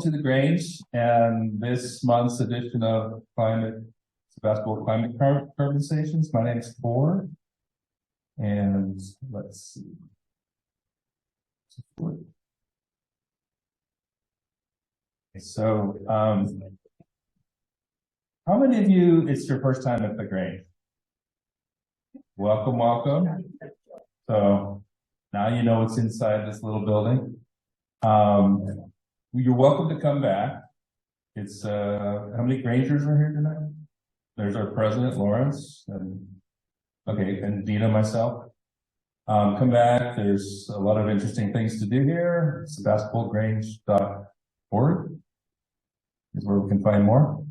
to the Grange and this month's edition of Sebastopol Climate Conversations. My name is Ford, and let's see. So, how many of you, it's your first time at the Grange? Welcome, welcome. So, now you know what's inside this little building. You're welcome to come back. It's, how many Grangers are here tonight? There's our president, Lawrence, and Dina, myself. Come back. There's a lot of interesting things to do here. SebastopolGrange.org is where we can find more.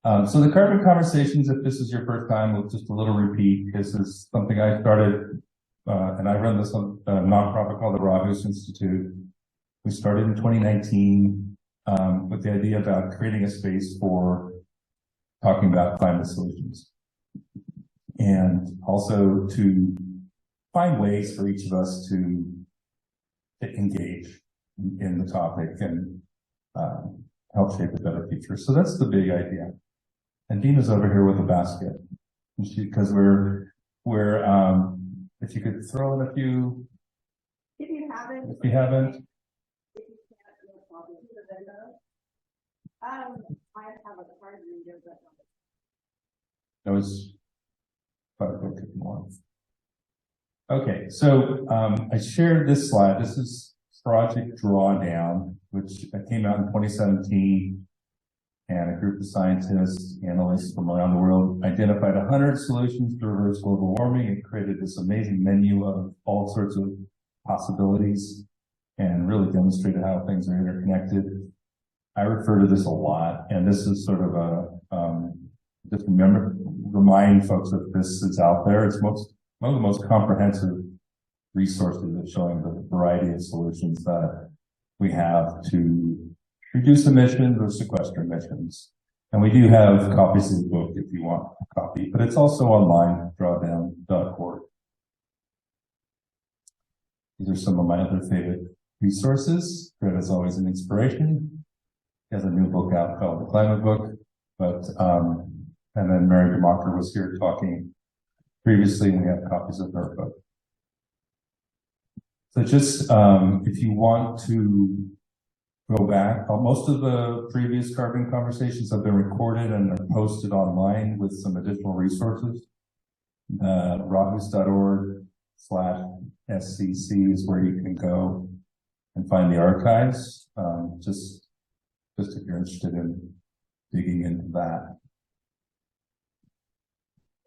So the Carbon Conversations, if this is your first time, with just a little repeat, this is something I started, and I run this nonprofit called the Rahus Institute. We started in 2019 with the idea about creating a space for talking about climate solutions, and also to find ways for each of us to engage in the topic and help shape a better future. So that's the big idea. And Dina's over here with a basket, because we're if you could throw in a few. If you haven't. I have a card reader, but that was probably more. Okay, so I shared this slide. This is Project Drawdown, which came out in 2017, and a group of scientists, analysts from around the world identified 100 solutions to reverse global warming and created this amazing menu of all sorts of possibilities and really demonstrated how things are interconnected. I refer to this a lot, and this is sort of a just remind folks that this is out there. It's one of the most comprehensive resources of showing the variety of solutions that we have to reduce emissions or sequester emissions. And we do have copies of the book if you want a copy, but it's also online, drawdown.org. These are some of my other favorite resources. Fred is always an inspiration. He has a new book out called The Climate Book, but and then Mary DeMacher was here talking previously, and we have copies of her book. So just if you want to go back, most of the previous carbon conversations have been recorded and are posted online with some additional resources. rahus.org/SCC is where you can go and find the archives. Just if you're interested in digging into that.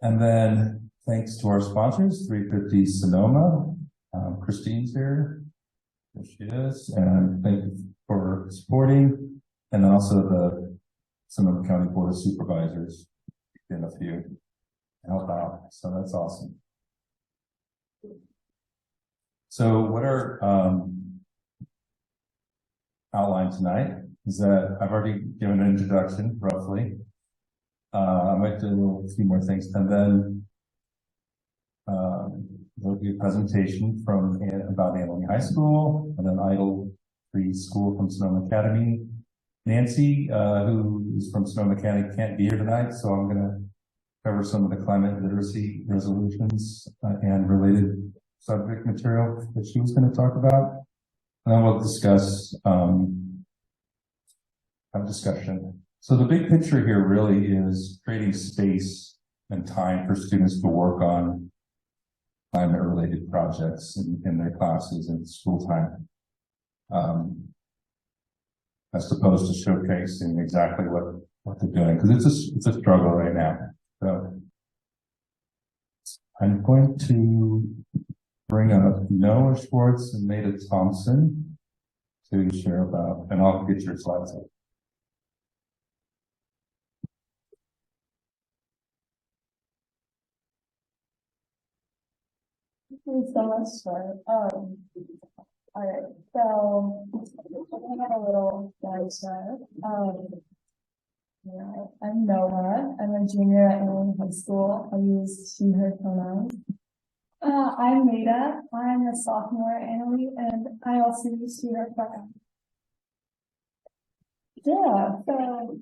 And then thanks to our sponsors, 350 Sonoma. Christine's here. There she is. And thank you for supporting. And then also the Sonoma County Board of Supervisors in a few to help out. So that's awesome. So what are outlined tonight is that I've already given an introduction, roughly. I might do a few more things, and then there'll be a presentation about Annalee High School, and then Idle Free School from Sonoma Academy. Nancy, who is from Sonoma Academy, can't be here tonight, so I'm going to cover some of the climate literacy resolutions and related subject material that she was going to talk about. And then we'll discuss have a discussion. So the big picture here really is creating space and time for students to work on climate-related projects in their classes and school time, as opposed to showcasing exactly what they're doing, because it's a struggle right now. So I'm going to bring up Noa Schwartz and Maida Thompson to share about, and I'll get your slides up. Thank you so much, Stuart. All right, so I have a little slide. I'm Noah. I'm a junior at Annalee High School. I use she/her pronouns. I'm Maida. I'm a sophomore at Annalee, and I also use she/her pronouns. Yeah, so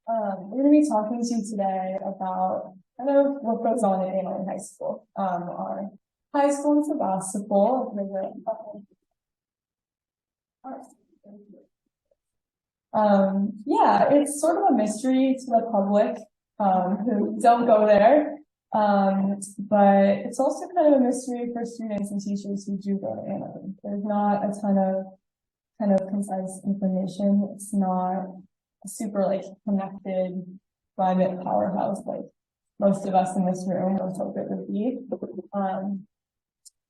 we're going to be talking to you today about kind of what goes on in Anna High School. Our high school in Sebastopol. Yeah, it's sort of a mystery to the public who don't go there. But it's also kind of a mystery for students and teachers who do go to Anna. There's not a ton of kind of concise information. It's not a super like connected private powerhouse like most of us in this room would hope it would be.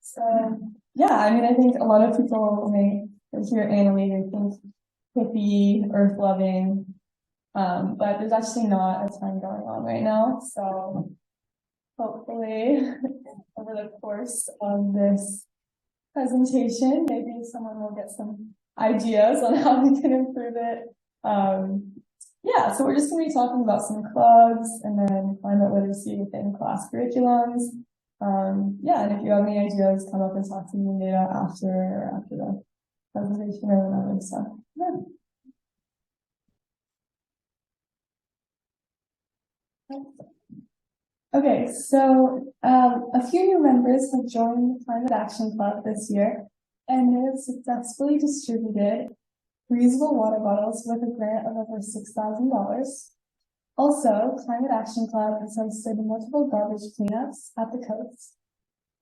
So yeah, I mean, I think a lot of people may hear Anna Lee and think hippie, earth loving, but there's actually not a ton going on right now. So hopefully over the course of this presentation, maybe someone will get some ideas on how we can improve it. Yeah, so we're just going to be talking about some clubs and then climate literacy within class curriculums. Yeah, and if you have any ideas, come up and talk to me later after the presentation or whatever. So, yeah. Okay, so a few new members have joined the Climate Action Club this year, and they have successfully distributed reusable water bottles with a grant of over $6,000. Also, Climate Action Club has hosted multiple garbage cleanups at the coast.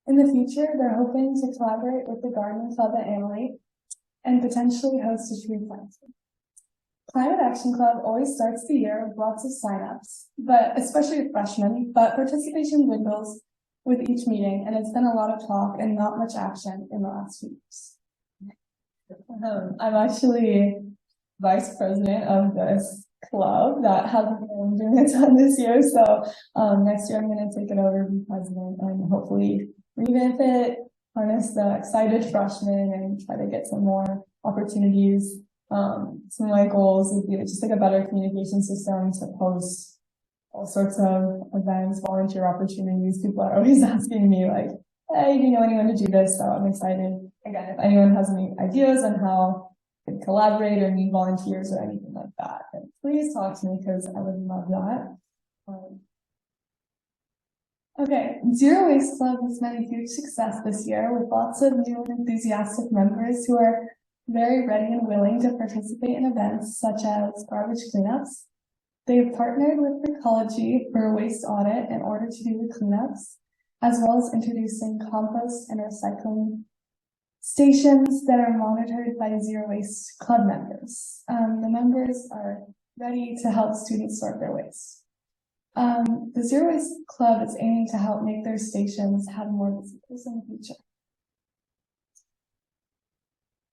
In the future, they're hoping to collaborate with the Garden Club at Annalee and potentially host a tree planting. Climate Action Club always starts the year with lots of signups, but especially with freshmen, but participation dwindles with each meeting, and it's been a lot of talk and not much action in the last few years. I'm actually vice president of this club that hasn't been doing a ton this year, so next year I'm going to take it over and be president and hopefully revamp it, harness the excited freshmen, and try to get some more opportunities. Some of my goals would be just like a better communication system to post all sorts of events, volunteer opportunities. People are always asking me like, hey, do you know anyone to do this? So I'm excited. Again, if anyone has any ideas on how to collaborate or need volunteers or anything like that, then please talk to me because I would love that. Okay, Zero Waste Club has had a huge success this year with lots of new and enthusiastic members who are very ready and willing to participate in events such as garbage cleanups. They have partnered with Ecology for a waste audit in order to do the cleanups, as well as introducing compost and recycling stations that are monitored by Zero Waste Club members. The members are ready to help students sort their waste. The Zero Waste Club is aiming to help make their stations have more visitors in the future.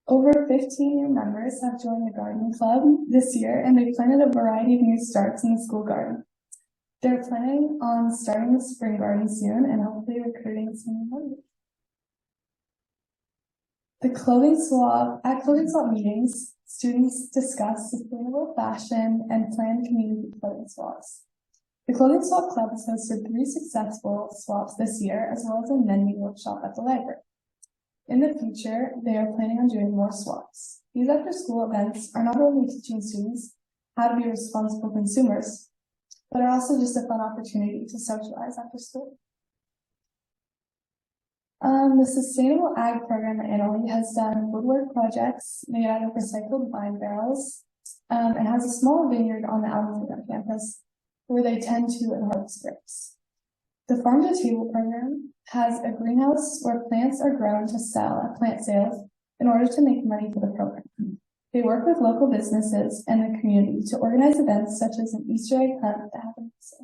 Over 15 new members have joined the Garden Club this year, and they planted a variety of new starts in the school garden. They're planning on starting the spring garden soon and hopefully recruiting some new members. At clothing swap meetings, students discuss sustainable fashion and plan community clothing swaps. The Clothing Swap Club has hosted 3 successful swaps this year, as well as a mending workshop at the library. In the future, they are planning on doing more swaps. These after-school events are not only teaching students how to be responsible consumers, but are also just a fun opportunity to socialize after school. The Sustainable Ag program at Annalee has done woodwork projects made out of recycled wine barrels, and has a small vineyard on the Alexandria campus where they tend to and harvest grapes. The Farm to Table program has a greenhouse where plants are grown to sell at plant sales in order to make money for the program. They work with local businesses and the community to organize events such as an Easter egg hunt that happens.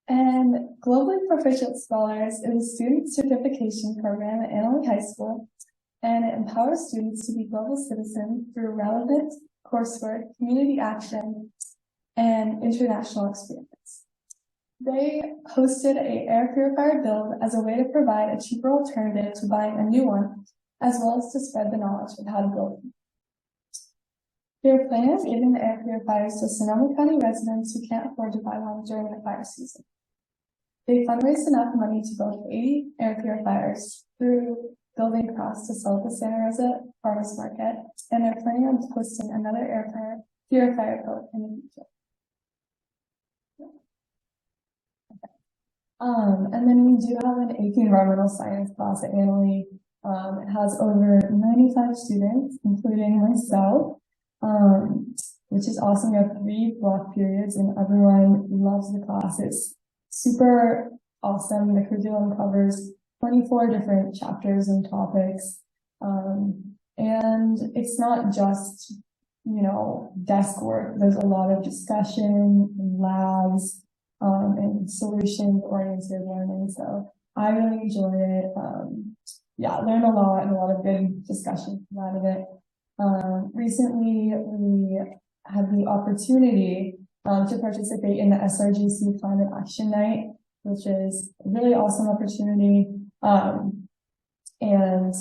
And Globally Proficient Scholars is a student certification program at Annalee High School, and it empowers students to be global citizens through relevant coursework, community action, and international experience. They hosted a air purifier build as a way to provide a cheaper alternative to buying a new one, as well as to spread the knowledge of how to build them. Their plan is giving the air purifiers to Sonoma County residents who can't afford to buy one during the fire season. They fundraised enough money to build 80 air purifiers through building crafts to sell at the Santa Rosa Farmers Market, and they're planning on hosting another air purifier coat in the future. And then we do have an AP environmental science class at Annalee. It has over 95 students, including myself, which is awesome. We have 3 block periods and everyone loves the class. It's super awesome. The curriculum covers 24 different chapters and topics. And it's not just, desk work. There's a lot of discussion, labs, and solution-oriented learning. So I really enjoy it. Learn a lot and a lot of good discussion out of it. Recently, we had the opportunity to participate in the SRGC Climate Action Night, which is a really awesome opportunity. And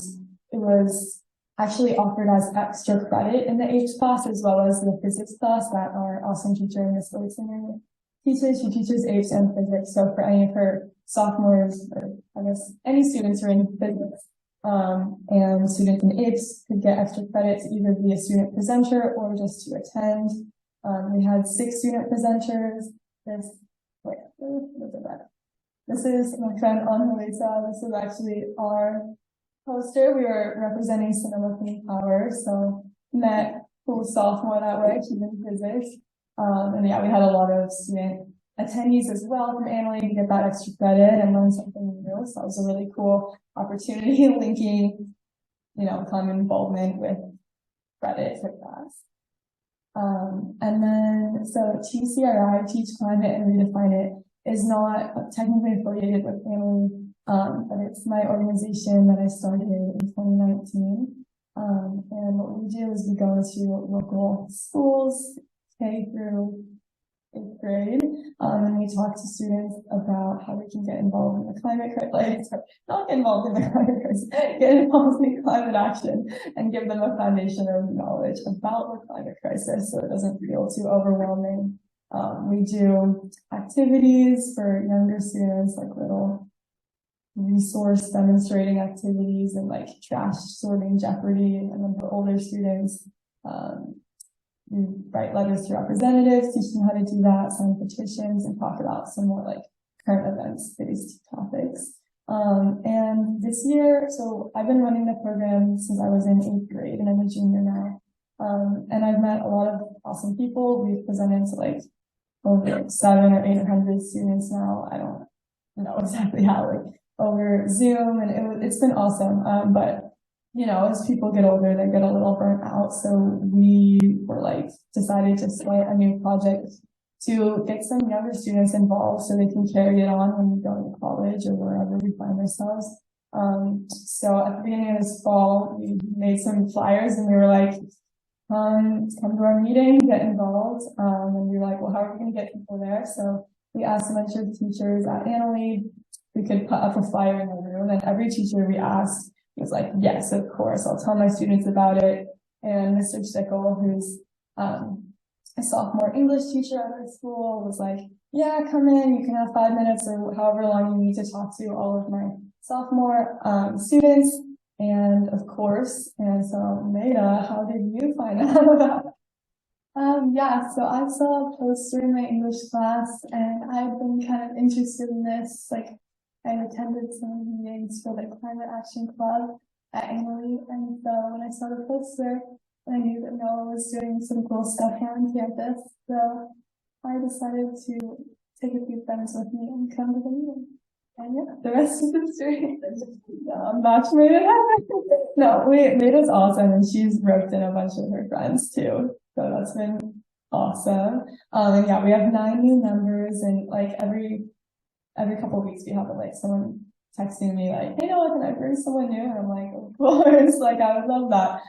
it was actually offered as extra credit in the APES class as well as the physics class that our awesome teacher, Miss Litzner, teaches. She teaches APES and physics. So for any of her sophomores, or I guess any students who are in physics, and students in APES could get extra credit to either be a student presenter or just to attend. We had 6 student presenters. This is my friend Annalisa. This is actually our poster. We were representing Cinema Clean Power. So met cool sophomore that way. She's in physics. And we had a lot of student attendees as well from Annalee to get that extra credit and learn something new. So it was a really cool opportunity linking, common involvement with credit for class. And then, so TCRI, Teach Climate and Redefine It, is not technically affiliated with Annalee, but it's my organization that I started in 2019. And what we do is we go to local schools, K through 8th grade, and we talk to students about how we can get involved in the climate crisis, not get involved in the climate crisis, get involved in climate action, and give them a foundation of knowledge about the climate crisis so it doesn't feel too overwhelming. We do activities for younger students, like little resource demonstrating activities and like trash sorting Jeopardy, and then for older students, we write letters to representatives, teach them how to do that, sign petitions, and talk about some more like current events based topics. And this year, so I've been running the program since I was in 8th grade and I'm a junior now. And I've met a lot of awesome people. We've presented to like over 700 or 800 students now. I don't know exactly how, like over Zoom, and it's been awesome. But as people get older, they get a little burnt out. So we were decided to start a new project to get some younger students involved so they can carry it on when we go to college or wherever we find ourselves. So at the beginning of this fall, we made some flyers and we were like, come to our meeting, get involved. And we were like, well, how are we going to get people there? So we asked a bunch of teachers at Annalee if we could put up a flyer in the room, and every teacher we asked was like, yes, of course, I'll tell my students about it. And Mr. Stickle, who's a sophomore English teacher at our school, was like, yeah, come in, you can have 5 minutes or however long you need to talk to all of my sophomore students. And of course, and so Maida, how did you find out about it? So I saw a poster in my English class and I've been kind of interested in this. I attended some meetings for the Climate Action Club at Annalee, and so when I saw the poster, I knew that Noah was doing some cool stuff around campus, so I decided to take a few friends with me and come to the meeting. And the rest of the story, match made it happen. No, Maida's awesome, and she's roped in a bunch of her friends too, so that's been awesome. And we have 9 new members, and every couple of weeks we have someone texting me like, hey Noah, can I bring someone new? And I'm like, of course, I would love that.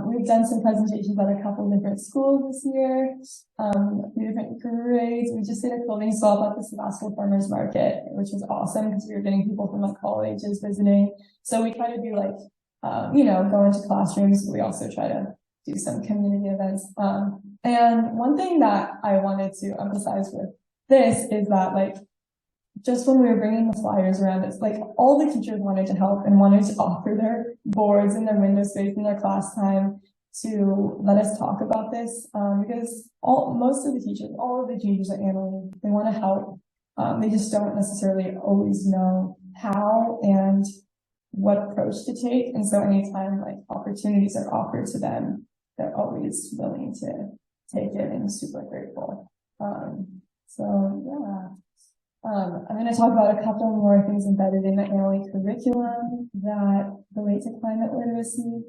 We've done some presentations at a couple of different schools this year, a few different grades. We just did a clothing swap at the Sebastopol Farmers Market, which was awesome because we were getting people from colleges visiting. So we try to do go into classrooms, but we also try to do some community events. And one thing that I wanted to emphasize with this is that just when we were bringing the flyers around, it's like all the teachers wanted to help and wanted to offer their boards and their window space in their class time to let us talk about this, because most of the teachers, all of the teachers at Annalee, they want to help. They just don't necessarily always know how and what approach to take. And so anytime like opportunities are offered to them, they're always willing to take it and super grateful. So yeah. I'm going to talk about a couple more things embedded in the Annalee curriculum that relate to climate literacy.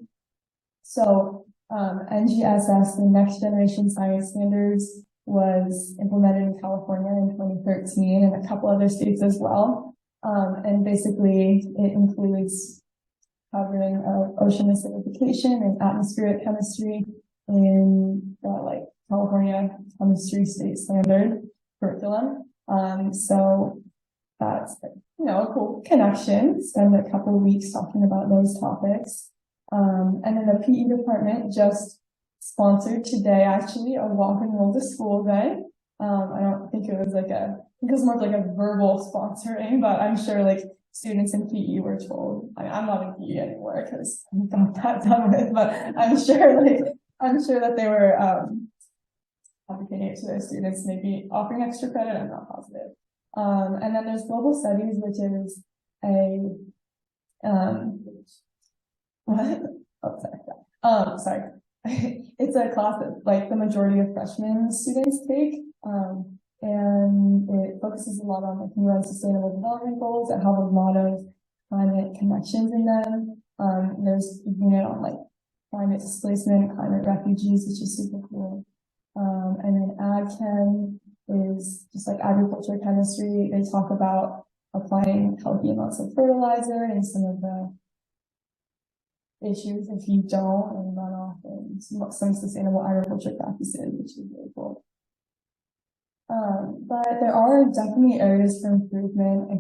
So, NGSS, the Next Generation Science Standards, was implemented in California in 2013 and a couple other states as well. And basically it includes covering of ocean acidification and atmospheric chemistry in like California chemistry state standard curriculum. So that's, you know, a cool connection. Spend a couple of weeks talking about those topics. And then the PE department just sponsored today, actually, a walk and roll to school day. I don't think it was like I think it was more like a verbal sponsoring, but I'm sure like students in PE were told, I'm not in PE anymore because I got that done with, but I'm sure that they were, advocating it to their students, maybe offering extra credit. I'm not positive. And then there's global studies, which is a, what? Oh, sorry. It's a class that like the majority of freshman students take. And it focuses a lot on like UN Sustainable Development Goals that have a lot of climate connections in them. There's a unit on like climate displacement, climate refugees, which is super cool. And then ag chem is just like agriculture chemistry. They talk about applying healthy amounts of fertilizer and some of the issues if you don't, and runoff and some sustainable agriculture practices, which is really cool. But there are definitely areas for improvement.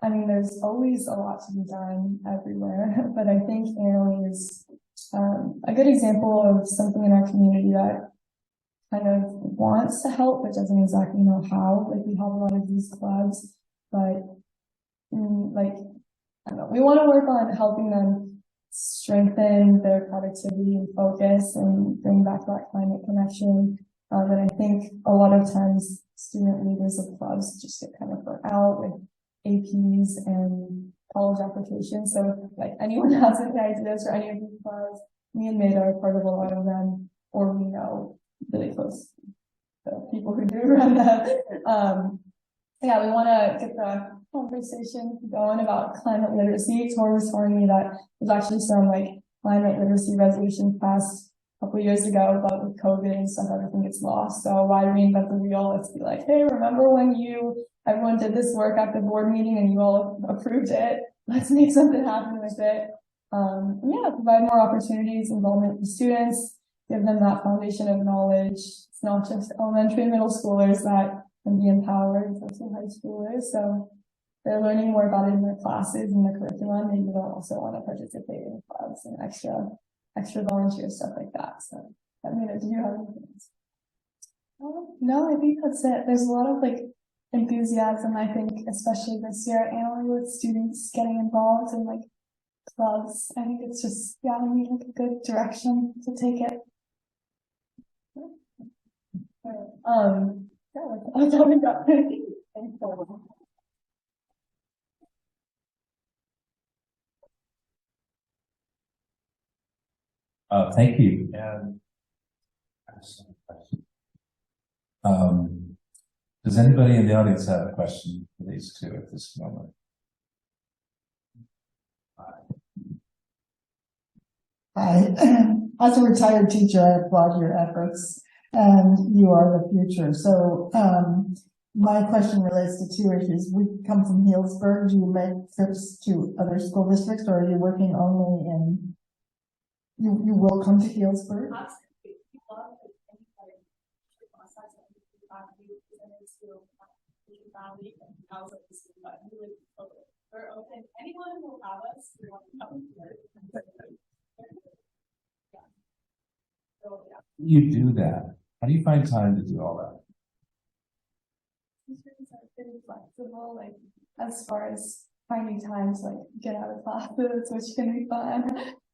I mean, there's always a lot to be done everywhere, but I think Annalee is a good example of something in our community that kind of wants to help, but doesn't exactly know how. Like we have a lot of these clubs, but like, I don't know, we want to work on helping them strengthen their productivity and focus and bring back that climate connection. And I think a lot of times student leaders of clubs just get kind of burnt out with APs and college applications. So if like anyone has any ideas for any of these clubs, me and Maida are part of a lot of them, or we know really close the people who do run them. Yeah, we want to get the conversation going about climate literacy. Tor was telling me that there's actually some like climate literacy resolution passed a couple years ago, but with COVID and stuff, everything gets lost. So why reinvent the wheel? Let's be like, hey, remember when everyone did this work at the board meeting and you all approved it? Let's make something happen with it. Yeah, provide more opportunities, involvement for students, give them that foundation of knowledge. It's not just elementary and middle schoolers that can be empowered, it's also high schoolers. So they're learning more about it in their classes and the curriculum, and you don't also want to participate in clubs and extra volunteer stuff like that. So, I mean, do you have anything else? No, I think that's it. There's a lot of like enthusiasm, I think, especially this year at Annalee with students getting involved in like clubs. I think it's just, yeah, we need like a good direction to take it. Yeah, that's all we got. Thanks. Thank you. And does anybody in the audience have a question for these two at this moment? Hi. As a retired teacher, I applaud your efforts, and you are the future. So my question relates to two issues. We come from Healdsburg. Do you make trips to other school districts, or are you working only in, you will come to Healdsburg? We're open. Anyone who will have us, we want to come here. You do that. How do you find time to do all that? pretty flexible, like as far as finding time to like get out of classes, which can be fun.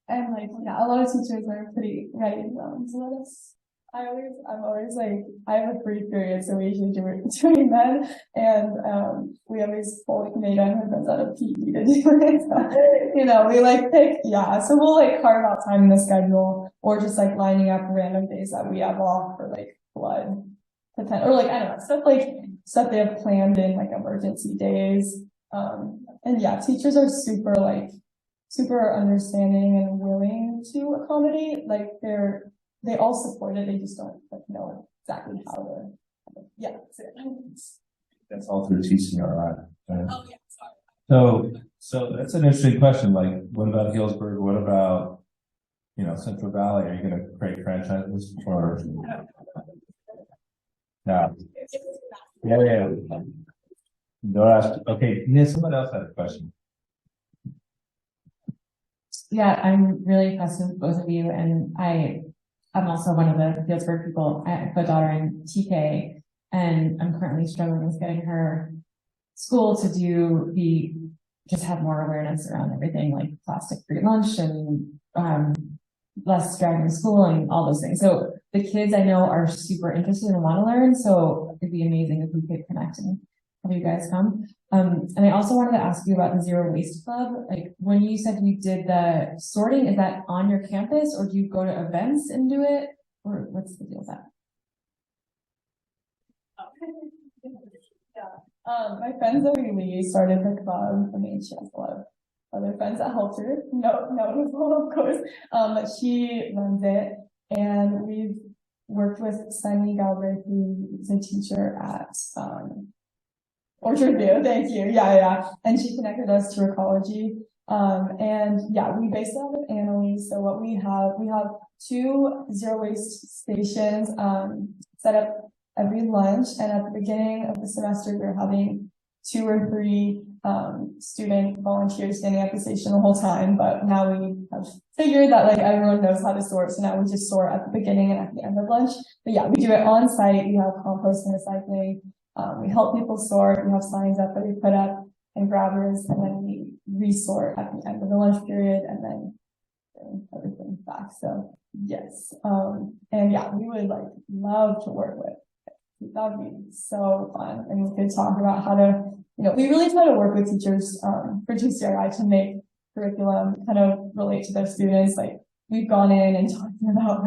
And like, yeah, a lot of teachers are pretty ready to let us. I'm always like, I have a free period, so we usually do it between then. And, we always pull like Nate and her friends out of PE to do it. So, you know, we like pick, so we'll like carve out time in the schedule or just like lining up random days that we have off for like blood. Or like, I don't know, stuff they have planned in like emergency days. And yeah, teachers are super understanding and willing to accommodate. Like they all support it. They just don't like know exactly how to, That's all through TCRI. Oh yeah, sorry. So that's an interesting question. Like, what about Healdsburg? What about, Central Valley? Are you going to create franchises or? No. Yeah. Don't ask. Okay, someone else had a question. Yeah, I'm really impressed with both of you, and I'm also one of the Healdsburg people. I have a daughter in TK, and I'm currently struggling with getting her school to just have more awareness around everything like plastic-free lunch and less driving to school and all those things. So the kids I know are super interested and want to learn. So it'd be amazing if we could connect and have you guys come. And I also wanted to ask you about the Zero Waste Club. Like when you said you did the sorting, is that on your campus or do you go to events and do it? Or what's the deal with that? My friend Zoe started the club. I mean, she has a lot of other friends that helped her. No, of course. But she runs it, and we've worked with Sunny Galbraith, who's a teacher at Orchard View. Thank you. Yeah. And she connected us to ecology. And yeah, we based it out of Annalee. So what we have 2 zero waste stations set up every lunch, and at the beginning of the semester we're having 2 or 3 student volunteers standing at the station the whole time. But now we have figured that like everyone knows how to sort, so now we just sort at the beginning and at the end of lunch. But yeah, we do it on site. We have compost and recycling. We help people sort. We have signs up that we put up and grabbers, and then we resort at the end of the lunch period and then bring everything back. So yes. And yeah, we would like love to work with. That would be so fun. And we could talk about how to, we really try to work with teachers, for TCRI to make curriculum kind of relate to their students. Like we've gone in and talking about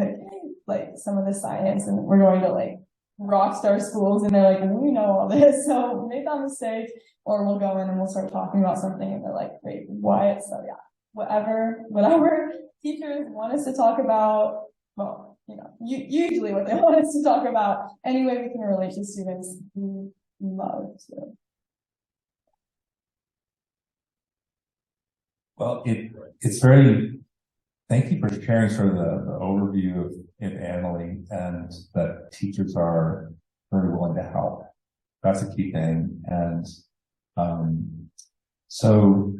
like some of the science, and we're going to like rockstar schools, and they're like, we know all this, so make that mistake. Or we'll go in and we'll start talking about something and they're like, wait, what? So yeah, whatever teachers want us to talk about, well, usually what they want us to talk about, any way we can relate to students, we love to. Well, it's very, thank you for sharing sort of the overview of in Annalee, and that teachers are very willing to help. That's a key thing. And so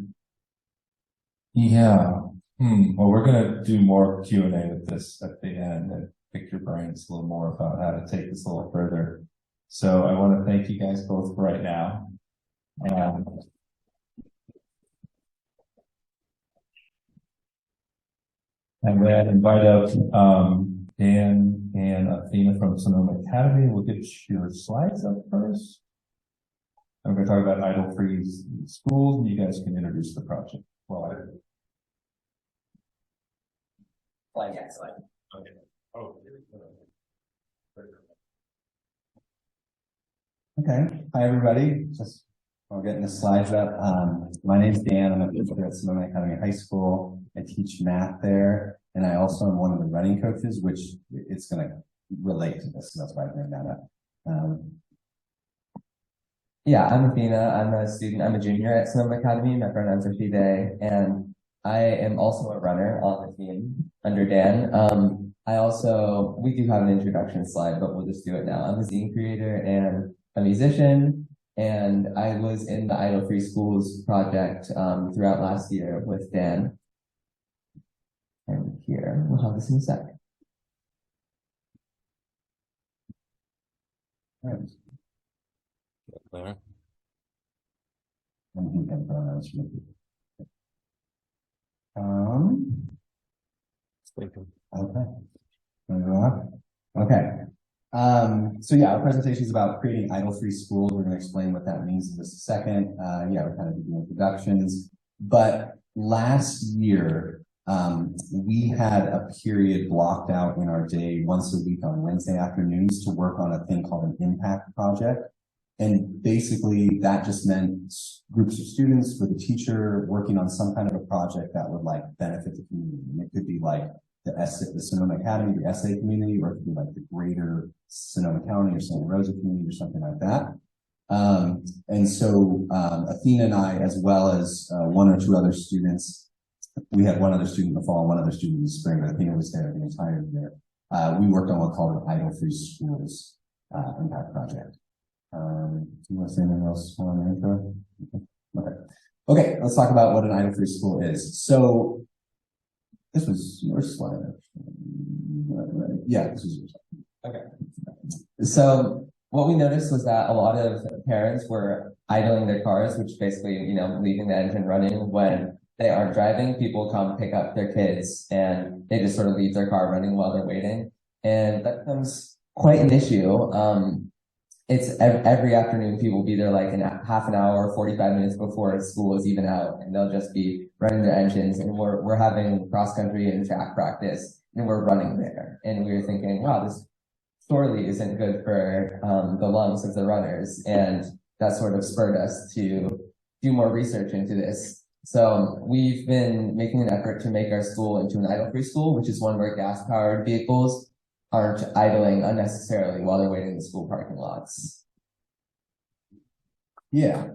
yeah. Well, we're going to do more Q&A with this at the end and pick your brains a little more about how to take this a little further. So I want to thank you guys both for right now. And then invite up Dan and Athena from Sonoma Academy. We'll get your slides up first. I'm going to talk about idle-free schools, and you guys can introduce the project. Well, okay. Oh, okay. Hi, everybody. Just while getting the slides up. My name's Dan. I'm a teacher at Sonoma Academy High School. I teach math there, and I also am one of the running coaches, which it's going to relate to this, so that's why I bring that up. Yeah, I'm Athena. I'm a student. I'm a junior at Sonoma Academy. My pronouns are she, they, and I am also a runner on the team under Dan. We do have an introduction slide, but we'll just do it now. I'm a zine creator and a musician, and I was in the Idle Free Schools project throughout last year with Dan. And here, we'll have this in a sec. All right. And he can pronouns. Okay. Okay. So yeah, our presentation is about creating idle-free schools. We're going to explain what that means in just a second. Yeah, we're kind of doing introductions. But last year, we had a period blocked out in our day once a week on Wednesday afternoons to work on a thing called an impact project. And basically that just meant groups of students with a teacher working on some kind of a project that would like benefit the community. And it could be like the Sonoma Academy, the SA community, or it could be like the greater Sonoma County or Santa Rosa community or something like that. And so Athena and I, as well as one or two other students, we had one other student in the fall and one other student in the spring, but Athena was there the entire year. We worked on what's called an Idle-Free Schools impact project. Do you want to say anything else on the intro? Okay, let's talk about what an idle-free school is. So this was your slide. Yeah, this was your slide. Okay. So what we noticed was that a lot of parents were idling their cars, which basically, leaving the engine running when they aren't driving. People come pick up their kids and they just sort of leave their car running while they're waiting. And that becomes quite an issue. It's every afternoon people will be there like in half an hour, 45 minutes before school is even out, and they'll just be running their engines. And we're having cross country and track practice, and we're running there. And we were thinking, wow, this surely isn't good for the lungs of the runners. And that sort of spurred us to do more research into this. So we've been making an effort to make our school into an idle-free school, which is one where gas-powered vehicles aren't idling unnecessarily while they're waiting in the school parking lots. Yeah.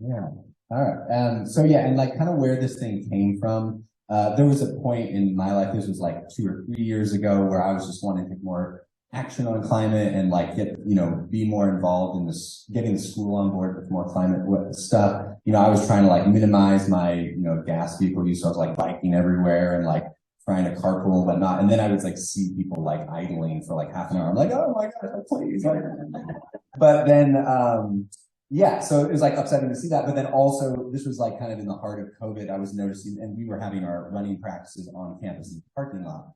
Yeah. All right. So yeah, and like kind of where this thing came from, there was a point in my life, this was like 2 or 3 years ago, where I was just wanting to take more action on climate and like be more involved in this, getting the school on board with more climate stuff. I was trying to like minimize my, gas vehicle use. So I was like biking everywhere and like trying to carpool and whatnot. And then I would like see people like idling for like half an hour. I'm like, oh my God, please. But then, yeah, so it was like upsetting to see that. But then also this was like kind of in the heart of COVID. I was noticing, and we were having our running practices on campus in the parking lot.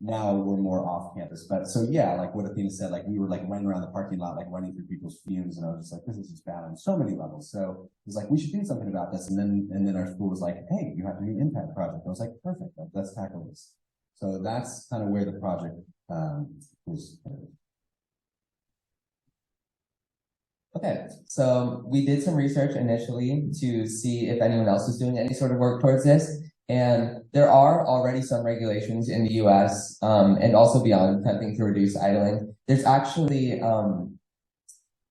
Now we're more off campus, but so yeah, like what Athena said, like we were like running around the parking lot, like running through people's fumes, and I was just like, this is just bad on so many levels. So it was like, we should do something about this. And then our school was like, hey, you have to do an impact project. I was like, perfect, let's tackle this. So that's kind of where the project was. Okay, so we did some research initially to see if anyone else was doing any sort of work towards this. And there are already some regulations in the US, and also beyond attempting to reduce idling. There's actually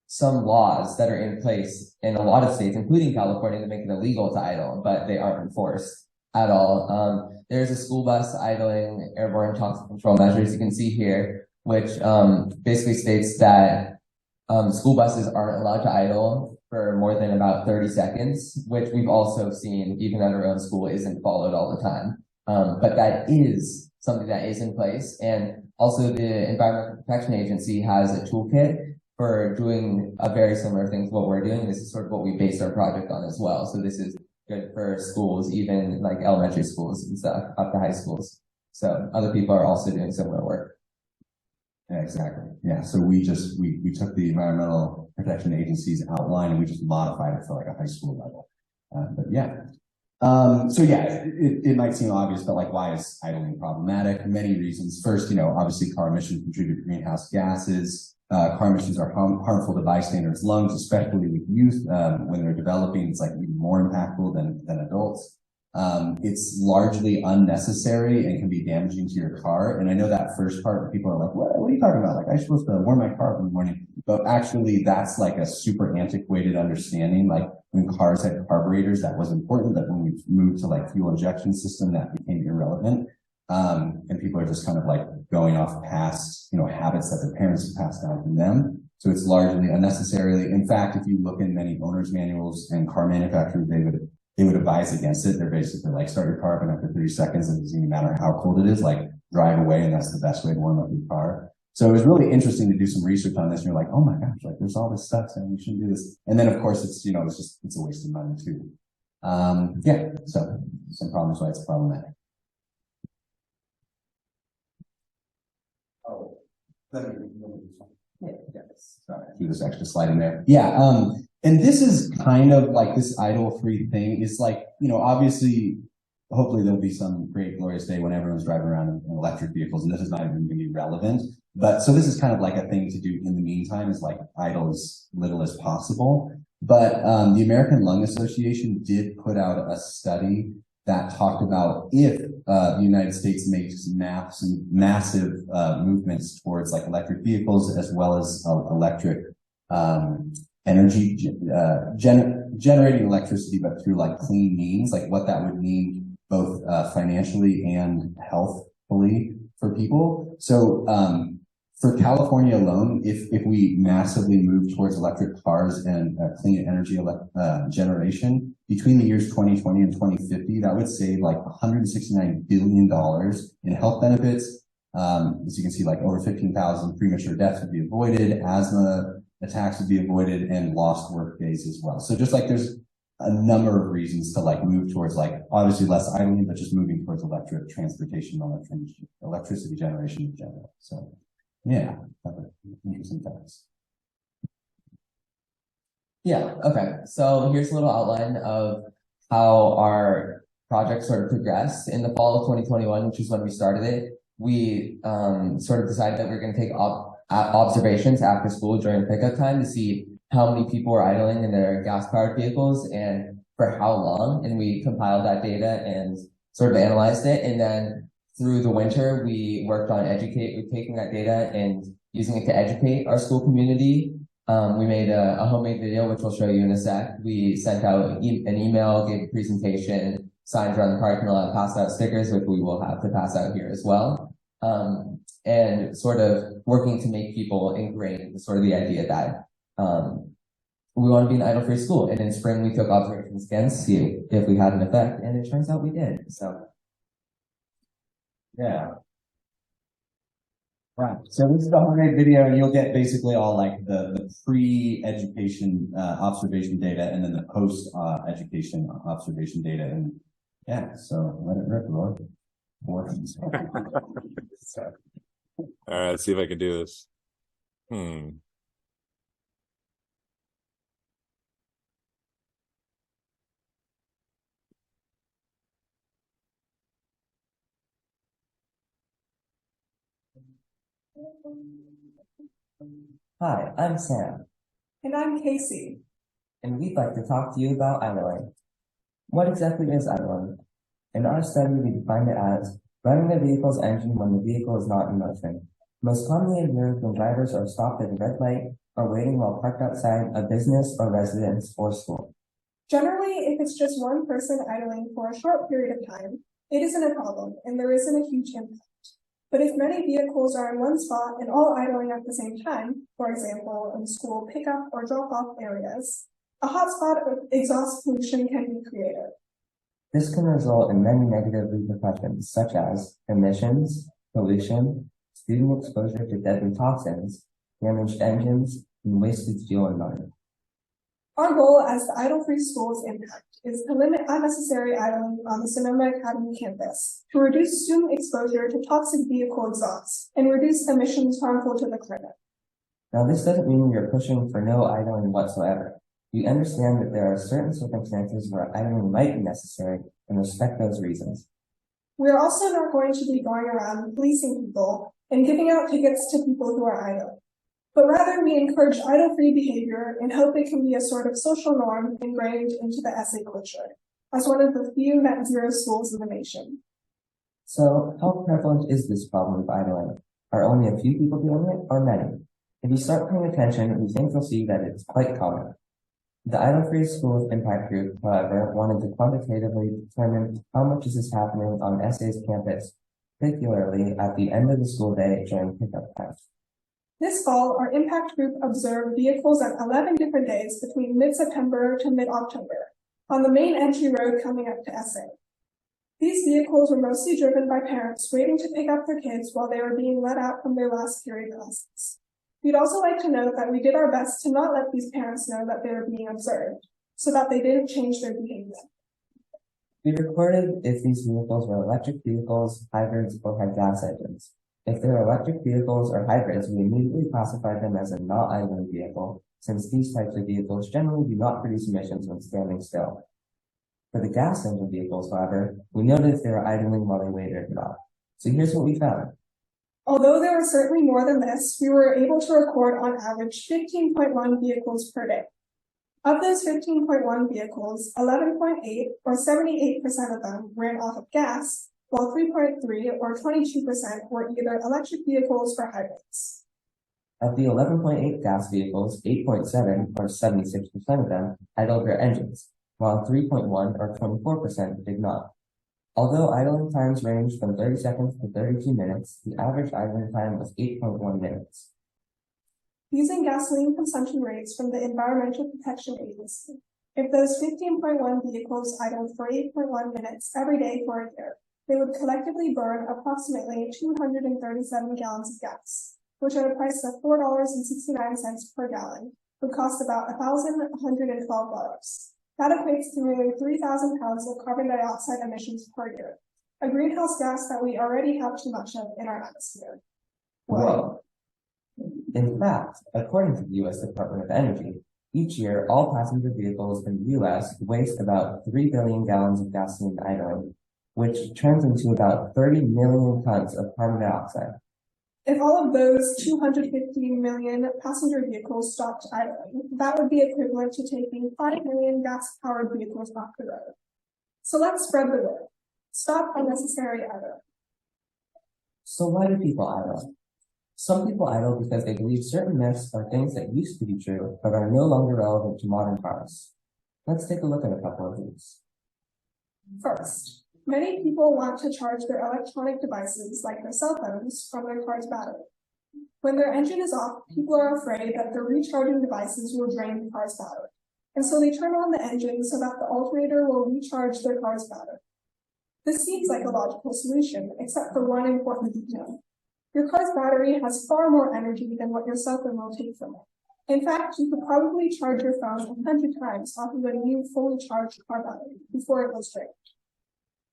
some laws that are in place in a lot of states, including California, that make it illegal to idle, but they aren't enforced at all. There's a school bus idling airborne toxic control measures you can see here, which basically states that school buses aren't allowed to idle for more than about 30 seconds, which we've also seen even at our own school isn't followed all the time. But that is something that is in place. And also the Environmental Protection Agency has a toolkit for doing a very similar thing to what we're doing. This is sort of what we based our project on as well. So this is good for schools, even like elementary schools and stuff, up to high schools. So other people are also doing similar work. Yeah, exactly. Yeah. So we took the Environmental Protection Agency's outline and we just modified it for like a high school level. But yeah. So yeah, it might seem obvious, but like, why is idling problematic? Many reasons. First, obviously car emissions contribute to greenhouse gases. Car emissions are harmful to bystanders' lungs, especially with youth. When they're developing, it's like even more impactful than adults. It's largely unnecessary and can be damaging to your car. And I know that first part, people are like, what are you talking about? Like, I'm supposed to warm my car up in the morning. But actually, that's like a super antiquated understanding. Like when cars had carburetors, that was important. That when we moved to like fuel injection system, that became irrelevant. And people are just kind of like going off past, habits that their parents have passed down from them. So it's largely unnecessarily. In fact, if you look in many owner's manuals and car manufacturers, they would advise against it. They're basically like, start your car up and after 30 seconds, it doesn't even matter how cold it is, like drive away, and that's the best way to warm up your car. So it was really interesting to do some research on this. And you're like, oh my gosh, like there's all this stuff and we shouldn't do this. And then of course it's, it's a waste of money too. Yeah, so some problems why it's problematic. Oh, sorry, I threw this extra slide in there. Yeah, and this is kind of like this idle-free thing. It's like, obviously, hopefully there'll be some great glorious day when everyone's driving around in electric vehicles, and this is not even going to be relevant. But so this is kind of like a thing to do in the meantime, is like idle as little as possible. But the American Lung Association did put out a study that talked about if the United States makes massive movements towards like electric vehicles as well as electric energy generating electricity, but through like clean means, like what that would mean both financially and healthfully for people. So for California alone, if we massively move towards electric cars and clean energy generation between the years 2020 and 2050, that would save like $169 billion in health benefits. As you can see, like over 15,000 premature deaths would be avoided, asthma attacks would be avoided, and lost work days as well. So just like there's a number of reasons to like move towards like obviously less idling, but just moving towards electric transportation, electricity generation in general. So yeah, interesting facts. Yeah, okay. So here's a little outline of how our project sort of progressed in the fall of 2021, which is when we started it. We sort of decided that we we're going to take observations after school during pickup time to see how many people were idling in their gas-powered vehicles and for how long. And we compiled that data and sort of analyzed it. And then through the winter, we worked on taking that data and using it to educate our school community. We made a homemade video, which I'll show you in a sec. We sent out an email, gave a presentation, signs around the parking lot, passed out stickers, which we will have to pass out here as well. And sort of working to make people ingrained in sort of the idea that we want to be an idle-free school. And in spring, we took observations again to see if we had an effect, and it turns out we did. So, yeah. Right. So this is the homemade video, and you'll get basically all like the pre-education observation data, and then the post-education observation data, and yeah. So let it rip, Lord. All right, let's see if I can do this. hi, I'm Sam, And I'm Casey. and we'd like to talk to you about idling. What exactly is idling? In our study, we defined it as running the vehicle's engine when the vehicle is not in motion. Most commonly observed when drivers are stopped at a red light or waiting while parked outside a business or residence or school. Generally, if it's just one person idling for a short period of time, it isn't a problem and there isn't a huge impact. But if many vehicles are in one spot and all idling at the same time, for example, in school pickup or drop-off areas, a hotspot of exhaust pollution can be created. This can result in many negative repercussions, such as emissions, pollution, student exposure to deadly toxins, damaged engines, and wasted fuel and money. Our goal as the Idle-Free Schools Impact is to limit unnecessary idling on the Sonoma Academy campus, to reduce student exposure to toxic vehicle exhaust, and reduce emissions harmful to the climate. Now, this doesn't mean we are pushing for no idling whatsoever. We understand that there are certain circumstances where idling might be necessary and respect those reasons. We are also not going to be going around policing people and giving out tickets to people who are idle. But rather, we encourage idle-free behavior and hope it can be a sort of social norm ingrained into the essay culture, as one of the few net zero schools in the nation. So, how prevalent is this problem of idling? Are only a few people doing it, or many? If you start paying attention, we think you'll see that it's quite common. The Idle-Free Schools Impact Group, however, wanted to quantitatively determine how much is this happening on SA's campus, particularly at the end of the school day during pickup time. This fall, our impact group observed vehicles on 11 different days between mid-September to mid-October on the main entry road coming up to SA. These vehicles were mostly driven by parents waiting to pick up their kids while they were being let out from their last period classes. We'd also like to note that we did our best to not let these parents know that they were being observed, so that they didn't change their behavior. We recorded if these vehicles were electric vehicles, hybrids, or had gas engines. If they were electric vehicles or hybrids, we immediately classified them as a not idling vehicle, since these types of vehicles generally do not produce emissions when standing still. For the gas engine vehicles, however, we noted if they were idling while they waited or not. So here's what we found. Although there were certainly more than this, we were able to record on average 15.1 vehicles per day. Of those 15.1 vehicles, 11.8 or 78% of them ran off of gas, while 3.3 or 22% were either electric vehicles or hybrids. Of the 11.8 gas vehicles, 8.7 or 76% of them idled their engines, while 3.1 or 24% did not. Although idling times ranged from 30 seconds to 32 minutes, the average idling time was 8.1 minutes. Using gasoline consumption rates from the Environmental Protection Agency, if those 15.1 vehicles idled for 8.1 minutes every day for a year, they would collectively burn approximately 237 gallons of gas, which at a price of $4.69 per gallon would cost about $1,112. That equates to nearly 3,000 pounds of carbon dioxide emissions per year, a greenhouse gas that we already have too much of in our atmosphere. Whoa. In fact, according to the U.S. Department of Energy, each year all passenger vehicles in the U.S. waste about 3 billion gallons of gasoline idling, which turns into about 30 million tons of carbon dioxide. If all of those 250 million passenger vehicles stopped idling, that would be equivalent to taking 5 million gas-powered vehicles off the road. So let's spread the word. Stop unnecessary idling. So why do people idle? Some people idle because they believe certain myths are things that used to be true, but are no longer relevant to modern cars. Let's take a look at a couple of these. First, many people want to charge their electronic devices, like their cell phones, from their car's battery. When their engine is off, people are afraid that the recharging devices will drain the car's battery, and so they turn on the engine so that the alternator will recharge their car's battery. This seems like a logical solution, except for one important detail. Your car's battery has far more energy than what your cell phone will take from it. In fact, you could probably charge your phone 100 times off of a new fully charged car battery before it was drained.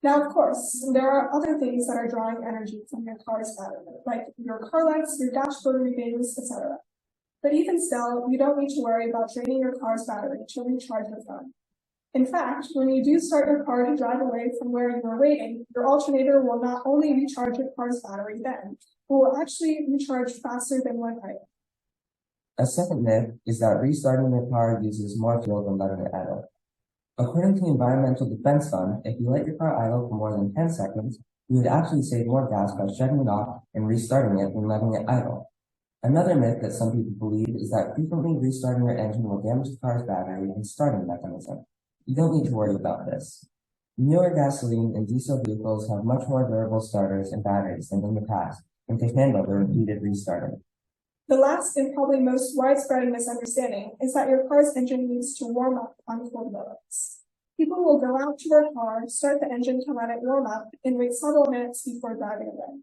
Now, of course, there are other things that are drawing energy from your car's battery, like your car lights, your dashboard readings, etc. But even still, you don't need to worry about draining your car's battery to recharge your phone. In fact, when you do start your car to drive away from where you are waiting, your alternator will not only recharge your car's battery then, but will actually recharge faster than when idle. A second myth is that restarting your car uses more fuel than letting it idle. According to the Environmental Defense Fund, if you let your car idle for more than 10 seconds, you would actually save more gas by shutting it off and restarting it than letting it idle. Another myth that some people believe is that frequently restarting your engine will damage the car's battery and starting mechanism. You don't need to worry about this. Newer gasoline and diesel vehicles have much more durable starters and batteries than in the past and can handle the repeated restarting. The last and probably most widespread misunderstanding is that your car's engine needs to warm up on cold moments. People will go out to their car, start the engine to let it warm up, and wait several minutes before driving away.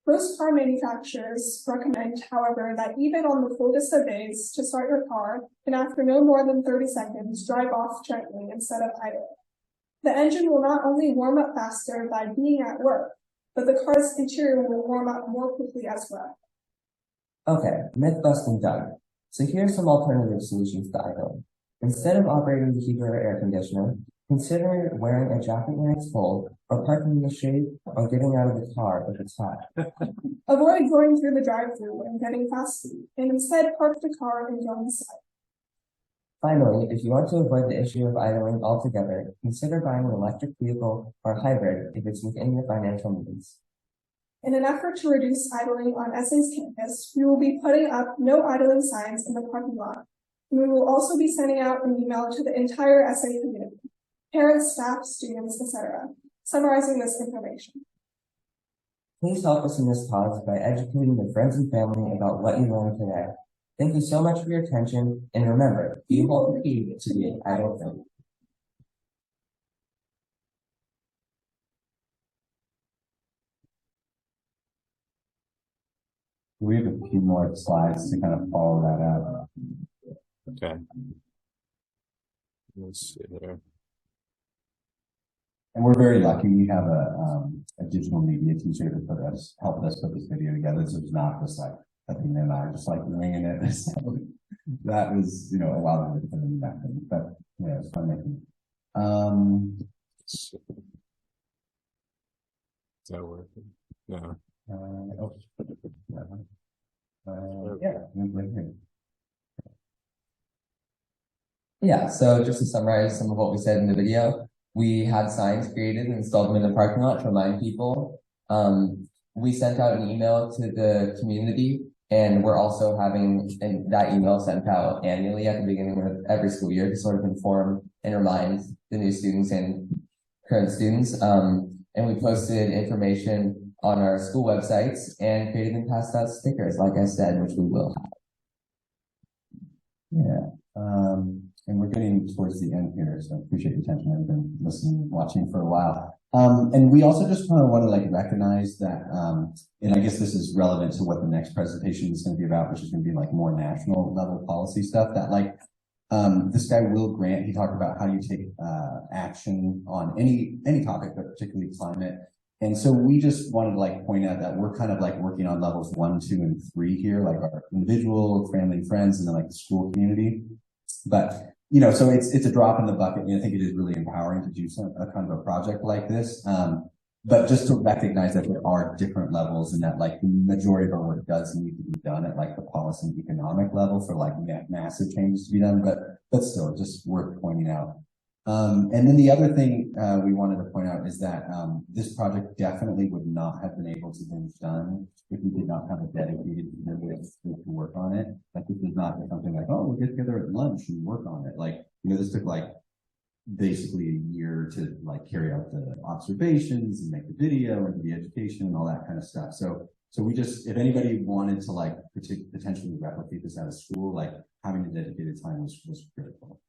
Most car manufacturers recommend, however, that even on the coldest of days, to start your car, and after no more than 30 seconds, drive off gently instead of idling. The engine will not only warm up faster by being at work, but the car's interior will warm up more quickly as well. Okay, myth busting done. So here are some alternative solutions to idling. Instead of operating the heater or air conditioner, consider wearing a jacket when it's cold, or parking in the shade, or getting out of the car if it's hot. Avoid going through the drive-thru and getting fast food, and instead park the car and go inside. Finally, if you want to avoid the issue of idling altogether, consider buying an electric vehicle or hybrid if it's within your financial means. In an effort to reduce idling on SA's campus, we will be putting up no idling signs in the parking lot. And we will also be sending out an email to the entire SA community, parents, staff, students, etc., summarizing this information. Please help us in this cause by educating your friends and family about what you learned today. Thank you so much for your attention, and remember, you hold the key to being idle free. We have a few more slides to kind of follow that up. Okay. Let's see there. And we're very lucky. We have a digital media teacher that helped us put this video together. So it's not just like Kathleen and I just like winging it. So that was, you know, a lot of it in that thing. But yeah, it's fun making. Is that working? No. Yeah, so just to summarize some of what we said in the video, we had signs created and installed them in the parking lot to remind people. We sent out an email to the community, and we're also having that email sent out annually at the beginning of every school year to sort of inform and remind the new students and current students. And we posted information on our school websites and created and passed out stickers, like I said, which we will have. Yeah. And we're getting towards the end here, so I appreciate your attention. I've been listening, watching for a while. And we also just kind of want to like recognize that, and I guess this is relevant to what the next presentation is going to be about, which is going to be like more national level policy stuff that like, this guy, Will Grant, he talked about how you take, action on any topic, but particularly climate. And so we just wanted to like point out that we're kind of like working on levels 1, 2, and 3 here, like our individual, family, and friends, and then like the school community. But, you know, so it's a drop in the bucket. And I think it is really empowering to do a kind of a project like this. But just to recognize that there are different levels and that like the majority of our work does need to be done at like the policy and economic level for like massive changes to be done. But still just worth pointing out. And then the other thing, we wanted to point out is that, this project definitely would not have been able to be done if we did not have a dedicated individual to work on it. Like this is not something like, oh, we'll get together at lunch and work on it. Like, you know, this took like basically a year to like carry out the observations and make the video and the education and all that kind of stuff. So we just, if anybody wanted to like potentially replicate this at a school, like having a dedicated time was critical.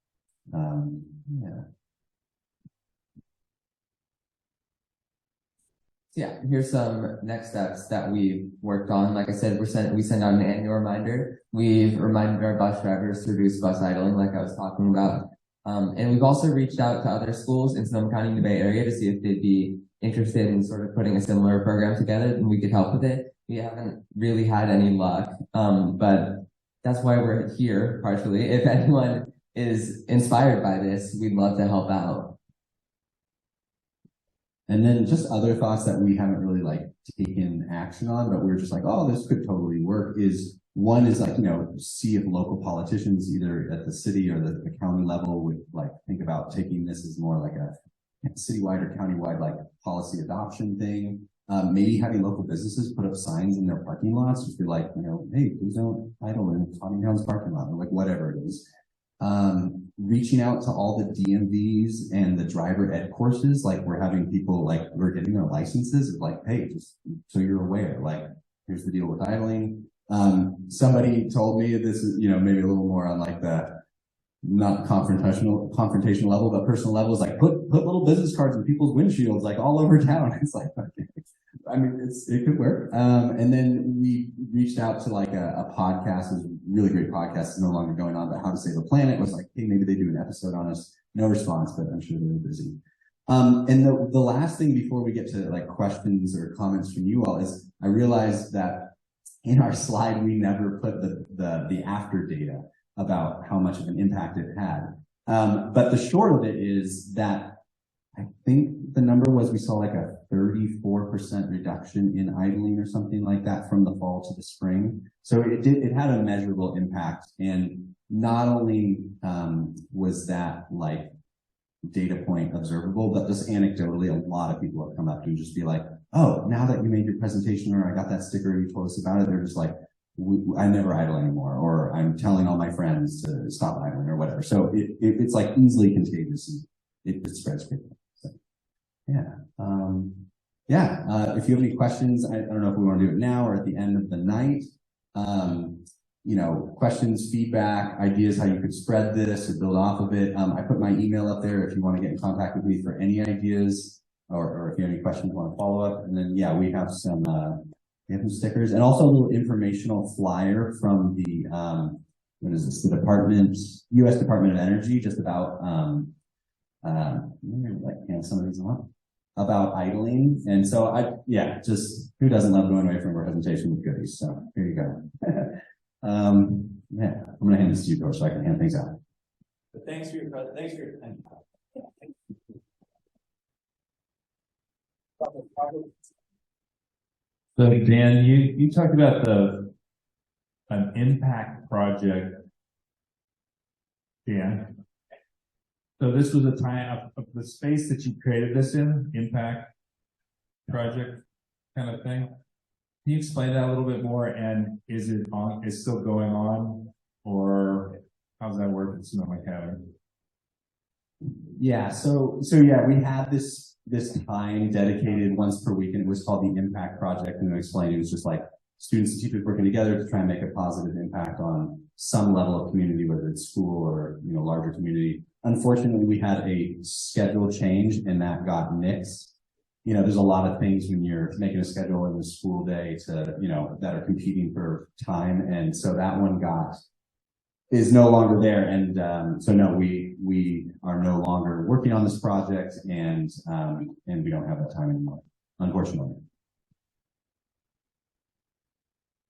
Yeah, here's some next steps that we've worked on. Like I said, we send out an annual reminder. We've reminded our bus drivers to reduce bus idling, like I was talking about. And we've also reached out to other schools in Sonoma County and the Bay Area to see if they'd be interested in sort of putting a similar program together and we could help with it. We haven't really had any luck, but that's why we're here, partially. If anyone is inspired by this, we'd love to help out. And then just other thoughts that we haven't really like taken action on, but we're just like, oh, this could totally work is one is like, you know, see if local politicians either at the city or the county level would like think about taking this as more like a citywide or countywide like policy adoption thing. Maybe having local businesses put up signs in their parking lots, just be like, you know, hey, please don't idle in Tottenham's parking lot or like whatever it is. Reaching out to all the DMVs and the driver ed courses, like we're having people like we're getting their licenses, like, hey, just so you're aware, like here's the deal with idling. Somebody told me this is, you know, maybe a little more on like the not confrontational level, but personal levels, like put little business cards in people's windshields, like all over town. It's like, okay. I mean, it could work. And then we reached out to like a podcast, a really great podcast, is no longer going on, but How to Save the Planet was like, hey, maybe they do an episode on us. No response, but I'm sure they're busy. And the last thing before we get to like questions or comments from you all is I realized that in our slide, we never put the after data about how much of an impact it had. But the short of it is that I think the number was we saw like a 34% reduction in idling or something like that from the fall to the spring. So it had a measurable impact. And not only was that like data point observable, but just anecdotally, a lot of people have come up to just be like, oh, now that you made your presentation or I got that sticker you told us about it, they're just like, I never idle anymore, or I'm telling all my friends to stop idling or whatever. So it's like easily contagious and it spreads quickly. So, if you have any questions, I don't know if we want to do it now or at the end of the night. You know, questions, feedback, ideas, how you could spread this or build off of it. I put my email up there if you want to get in contact with me for any ideas or if you have any questions, want to follow up. And then, we have some, We have some stickers and also a little informational flyer from the, what is this? The U.S. Department of Energy, just about, like, some of these on about idling. And so just who doesn't love going away from a presentation with goodies? So here you go. I'm going to hand this to you, George, so I can hand things out. But thanks for your time. So Dan, you talked about an impact project. Dan. So this was a time of the space that you created this in, impact project kind of thing. Can you explain that a little bit more? And is it still going on, or how's that work at Sonoma Academy? Yeah, so yeah, we had this time dedicated once per week, and it was called the Impact Project. And to explain, it was just like students and teachers working together to try and make a positive impact on some level of community, whether it's school or larger community. Unfortunately, we had a schedule change, and that got nixed. There's a lot of things when you're making a schedule in the school day to that are competing for time, and so that one is no longer there. And so no, we are no longer working on this project, and we don't have that time anymore, unfortunately.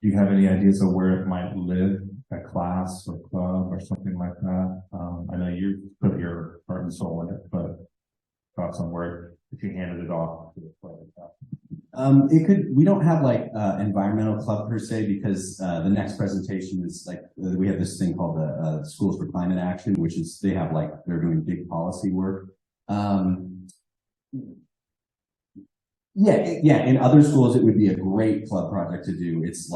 Do you have any ideas of where it might live, a class or club or something like that? I know you put your heart and soul in it, but thoughts on where if you handed it off to the club? We don't have like environmental club per se, because the next presentation is like, we have this thing called the Schools for Climate Action, which is, they're doing big policy work. In other schools, it would be a great club project to do. It's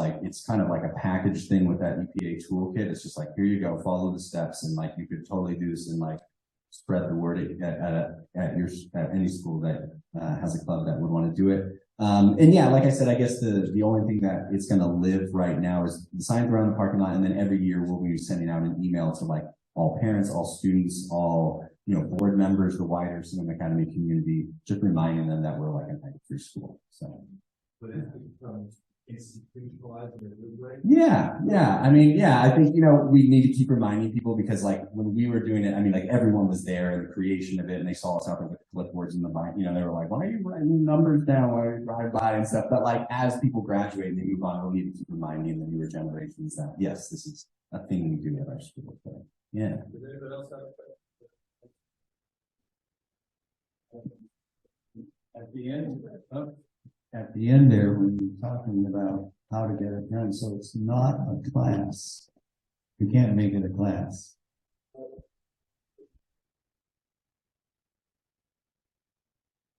kind of like a package thing with that EPA toolkit. It's just like, here you go, follow the steps. And like, you could totally do this and like spread the word at any school that has a club that would want to do it. And yeah, like I said, I guess the only thing that it's going to live right now is the signs around the parking lot. And then every year we'll be sending out an email to like all parents, all students, all, board members, the wider Sonoma Academy community, just reminding them that we're like an free school. So. But it's institutionalized in a good way? Yeah. I think, we need to keep reminding people, because like when we were doing it, like everyone was there in the creation of it, and they saw us out there with the clipboards in the bind, they were like, why are you writing numbers down while you drive by and stuff? But like, as people graduate and they move on, we'll need to keep reminding the newer generations that yes, this is a thing we do at our school. So, yeah. Does anybody else have a question? At the end there, when you're talking about how to get it done, so it's not a class. You can't make it a class.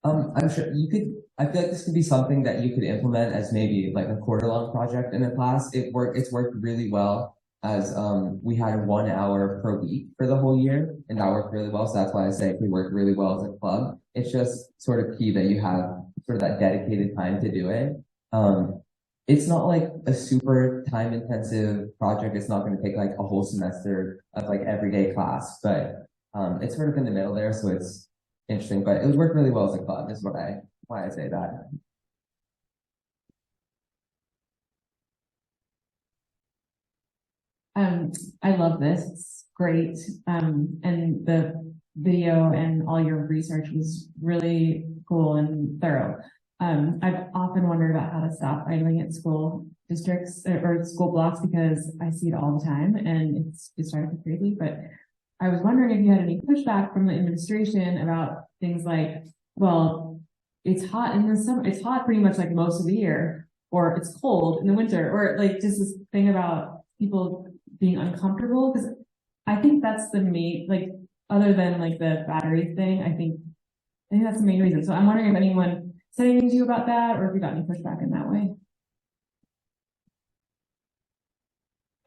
I'm sure you could. I feel like this could be something that you could implement as maybe like a quarter-long project in a class. It's worked really well as we had 1 hour per week for the whole year, and that worked really well. So that's why I say it could work really well as a club. It's just sort of key that you have sort of that dedicated time to do it. It's not like a super time intensive project. It's not going to take like a whole semester of like everyday class, but it's sort of in the middle there. So it's interesting, but it would work really well as a club is why I say that. I love this. It's great. And the video and all your research was really cool and thorough. I've often wondered about how to stop idling at school districts or school blocks, because I see it all the time and it's driving me crazy. But I was wondering if you had any pushback from the administration about things like, well, it's hot in the summer, it's hot pretty much like most of the year, or it's cold in the winter, or like just this thing about people being uncomfortable. Because I think that's the main, like, other than like the battery thing, I think that's the main reason. So I'm wondering if anyone said anything to you about that, or if you got any pushback in that way.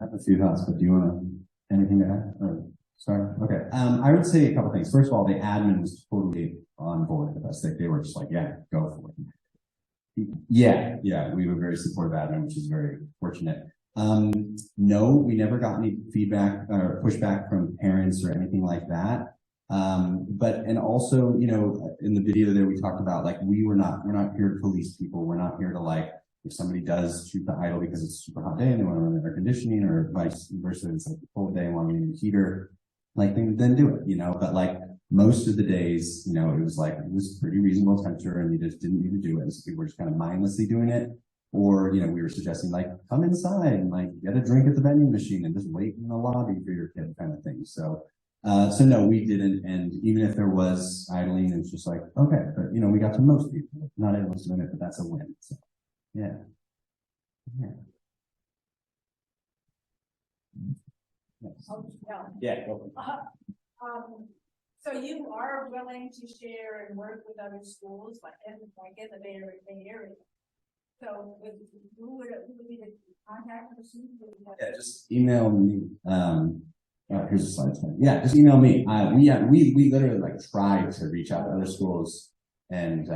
I have a few thoughts, but do you want anything to add? Or, sorry. Okay. I would say a couple things. First of all, the admin was totally on board with us. They were just like, yeah, go for it. Yeah, we were very supportive of admin, which is very fortunate. No, we never got any feedback or pushback from parents or anything like that. And also, in the video there, we talked about like, we're not here to police people. We're not here to like, if somebody does choose to idle because it's a super hot day and they want to run the air conditioning, or vice versa, it's like a cold day and want to run the heater, like then do it, but like most of the days, it was pretty reasonable temperature and you just didn't need to do it. And so people were just kind of mindlessly doing it. Or, we were suggesting like, come inside and like get a drink at the vending machine and just wait in the lobby for your kid kind of thing. So no, we didn't. And even if there was idling, it's just like, okay, but we got to most people. Not everyone's doing it, but that's a win. So yeah. Yeah. Go for it. So you are willing to share and work with other schools, like in the Bay Area. So who would be the contact person? Yeah, just email me. Here's the slide. Yeah, just email me. We literally like tried to reach out to other schools and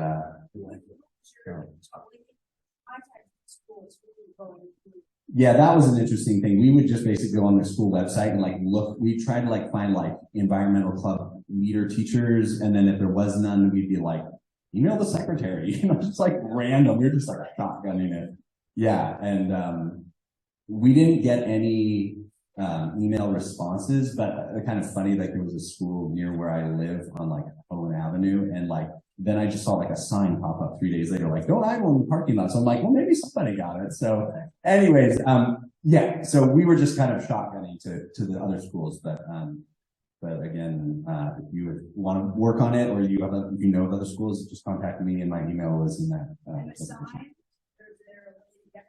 yeah, that was an interesting thing. We would just basically go on the school website and like look. We tried to like find like environmental club leader teachers, and then if there was none, we'd be like, email the secretary, just like random. We were just like shotgunning it. Yeah. And, we didn't get any, email responses, but kind of funny, like there was a school near where I live on like Owen Avenue. And like, then I just saw like a sign pop up 3 days later, like, don't idle in the parking lot. So I'm like, well, maybe somebody got it. So anyways, yeah, so we were just kind of shotgunning to the other schools, but again, if you would want to work on it, or if you know of other schools, just contact me, and my email is in that. And the signs,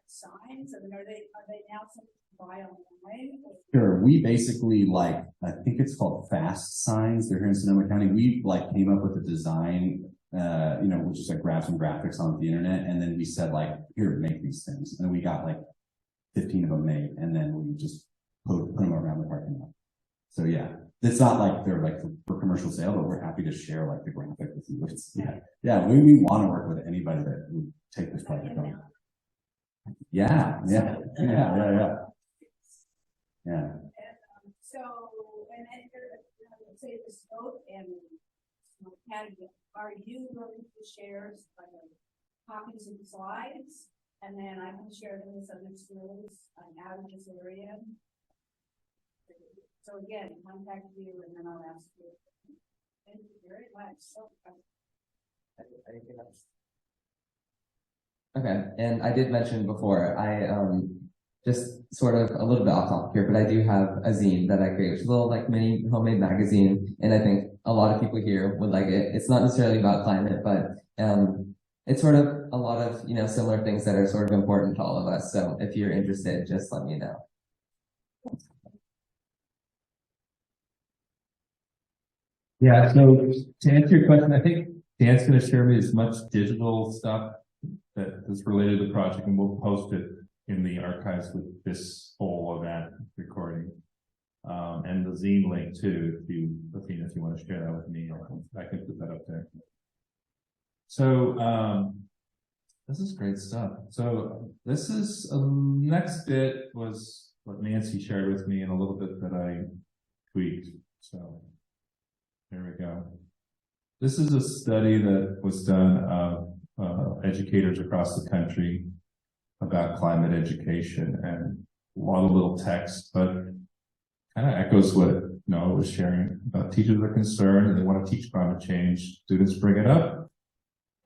signs, I mean, are they now something to buy online? Sure. We basically I think it's called Fast Signs. They're here in Sonoma County. We came up with a design, which is like grab some graphics on the internet, and then we said here, make these things, and we got 15 of them made, and then we just put them around the parking lot. So yeah. It's not like they're for commercial sale, but we're happy to share the graphic with you. Yeah, we want to work with anybody that would take this project on. Yeah. So, and say this vote and academy, are you willing to share copies of the slides, and then I can share them with other schools out of this area? So again, contact you and then I'll ask you. Thank you very much. Okay, and I did mention before, I just sort of a little bit off topic here, but I do have a zine that I create, which is a little mini homemade magazine, and I think a lot of people here would like it. It's not necessarily about climate, but it's sort of a lot of similar things that are sort of important to all of us. So if you're interested, just let me know. Yeah, so to answer your question, I think Dan's going to share me as much digital stuff that is related to the project, and we'll post it in the archives with this whole event recording. And the zine link too, if you want to share that with me, I can put that up there. So, this is great stuff. So this is, next bit was what Nancy shared with me and a little bit that I tweaked. So there we go. This is a study that was done of educators across the country about climate education, and a lot of little text, but kind of echoes what Noah was sharing about. Teachers are concerned and they want to teach climate change. Students bring it up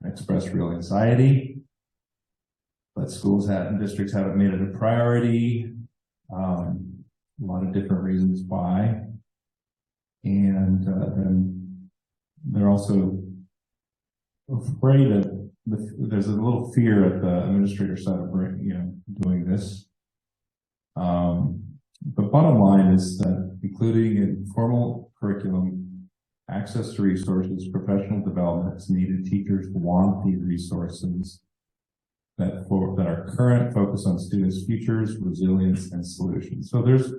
and express real anxiety, but schools and districts haven't made it a priority. A lot of different reasons why. And then they're also afraid of there's a little fear at the administrator side of doing this. But bottom line is that including in formal curriculum, access to resources, professional development is needed. Teachers want these resources that are current, focus on students' futures, resilience, and solutions. So there's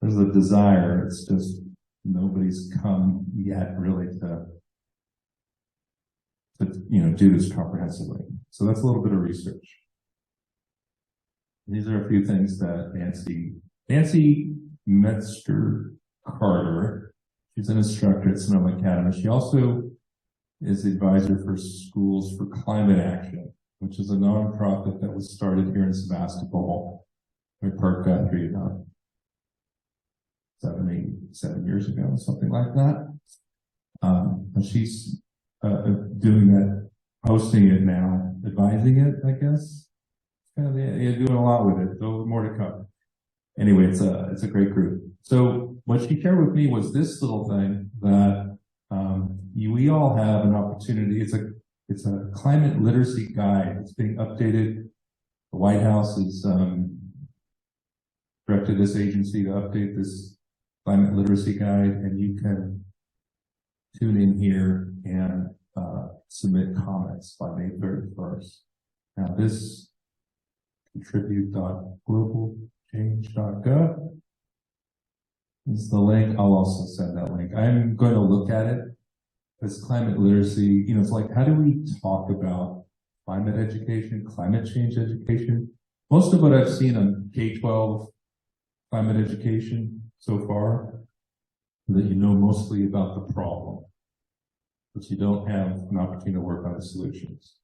a desire. It's just nobody's come yet really to do this comprehensively. So that's a little bit of research. These are a few things that Nancy Metzger Carter, she's an instructor at Sonoma Academy. She also is the advisor for schools for climate action, which is a nonprofit that was started here in Sebastopol. We Park Guthrie about 7 years ago, something like that. And she's doing that, hosting it now, advising it, I guess. Kind of, yeah, doing a lot with it. So more to come. Anyway, it's a great group. So what she shared with me was this little thing that we all have an opportunity. It's a climate literacy guide. It's being updated. The White House has directed this agency to update this climate literacy guide, and you can tune in here and submit comments by May 31st. Now this contribute.globalchange.gov is the link. I'll also send that link. I'm going to look at it as climate literacy. It's like, how do we talk about climate education, climate change education? Most of what I've seen on K-12 climate education so far, that mostly about the problem, but you don't have an opportunity to work on the solutions.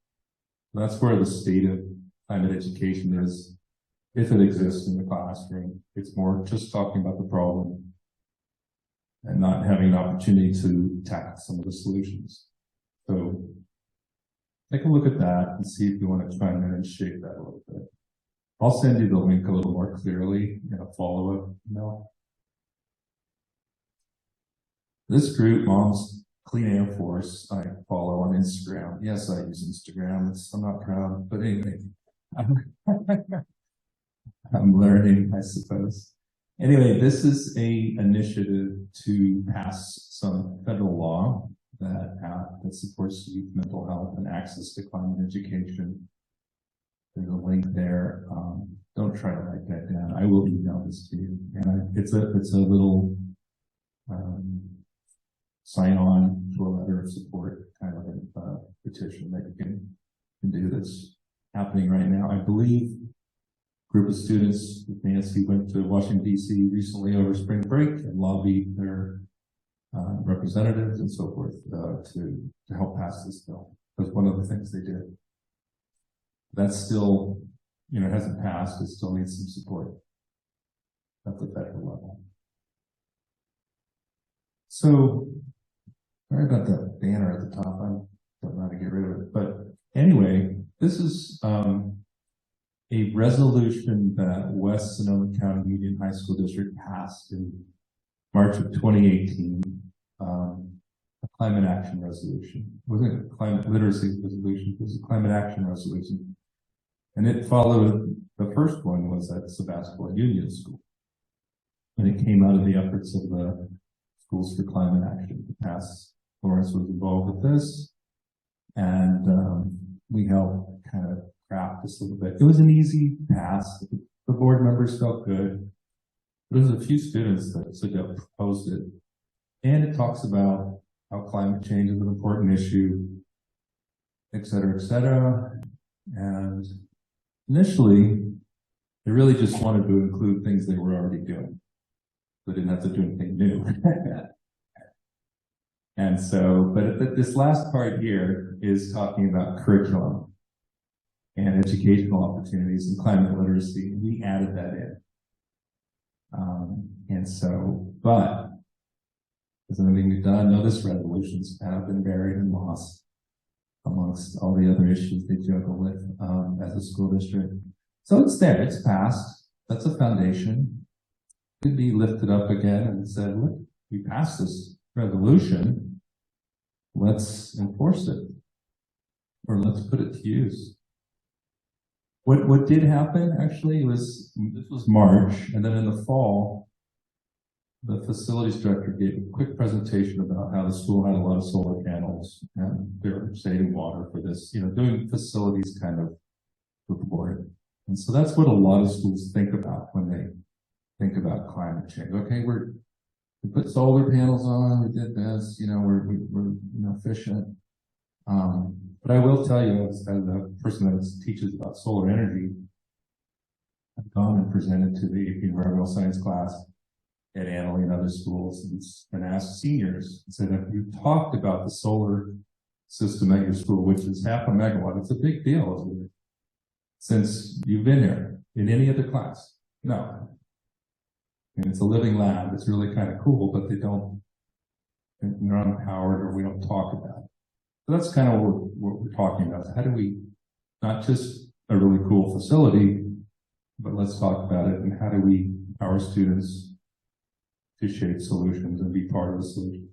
That's where the state of climate education is, if it exists in the classroom. It's more just talking about the problem and not having an opportunity to tackle some of the solutions. So take a look at that and see if you want to try and shape that a little bit. I'll send you the link a little more clearly in a follow-up email. This group, Moms Clean Air Force, I follow on Instagram. Yes, I use Instagram. I'm not proud, but anyway, I'm learning, I suppose. Anyway, this is a initiative to pass some federal law that supports youth mental health and access to climate education. There's a link there. Don't try to write that down. I will email this to you. And it's a little sign on to a letter of support kind of a petition that you can do that's happening right now. I believe a group of students with Nancy went to Washington, D.C. recently over spring break and lobbied their representatives and so forth to help pass this bill. That's one of the things they did. That's still, it hasn't passed. It still needs some support at the federal level. So, sorry about that banner at the top. I don't know how to get rid of it. But anyway, this is a resolution that West Sonoma County Union High School District passed in March of 2018. A climate action resolution. It wasn't a climate literacy resolution, it was a climate action resolution. And it followed, the first one was at Sebastopol Union School. And it came out of the efforts of the Schools for Climate Action to pass. Lawrence was involved with this. And we helped kind of craft this a little bit. It was an easy pass. The board members felt good. There was a few students that proposed it. And it talks about how climate change is an important issue, et cetera, et cetera. And initially, they really just wanted to include things they were already doing. They didn't have to do anything new. And so, but this last part here is talking about curriculum and educational opportunities and climate literacy. We added that in. And so, but there's nothing we've done. No, this resolution's kind of been buried and lost amongst all the other issues they juggle with as a school district. So it's there, it's passed. That's a foundation. It could be lifted up again and said, look, we passed this resolution. Let's enforce it. Or let's put it to use. What did happen actually was, this was March, and then in the fall, the facilities director gave a quick presentation about how the school had a lot of solar panels and they were saving water for this, doing facilities kind of report. And so that's what a lot of schools think about when they think about climate change. Okay, we put solar panels on, we did this, we're efficient. But I will tell you, as a person that teaches about solar energy, I've gone and presented to the environmental science class at Annalee and other schools and asked seniors and said, have you talked about the solar system at your school, which is 0.5 megawatt. It's a big deal, isn't it? Since you've been here in any other class. No. And it's a living lab. It's really kind of cool, but they're unpowered or we don't talk about it. So that's kind of what we're talking about. How do we, not just a really cool facility, but let's talk about it and how do we empower students to shape solutions and be part of the solution.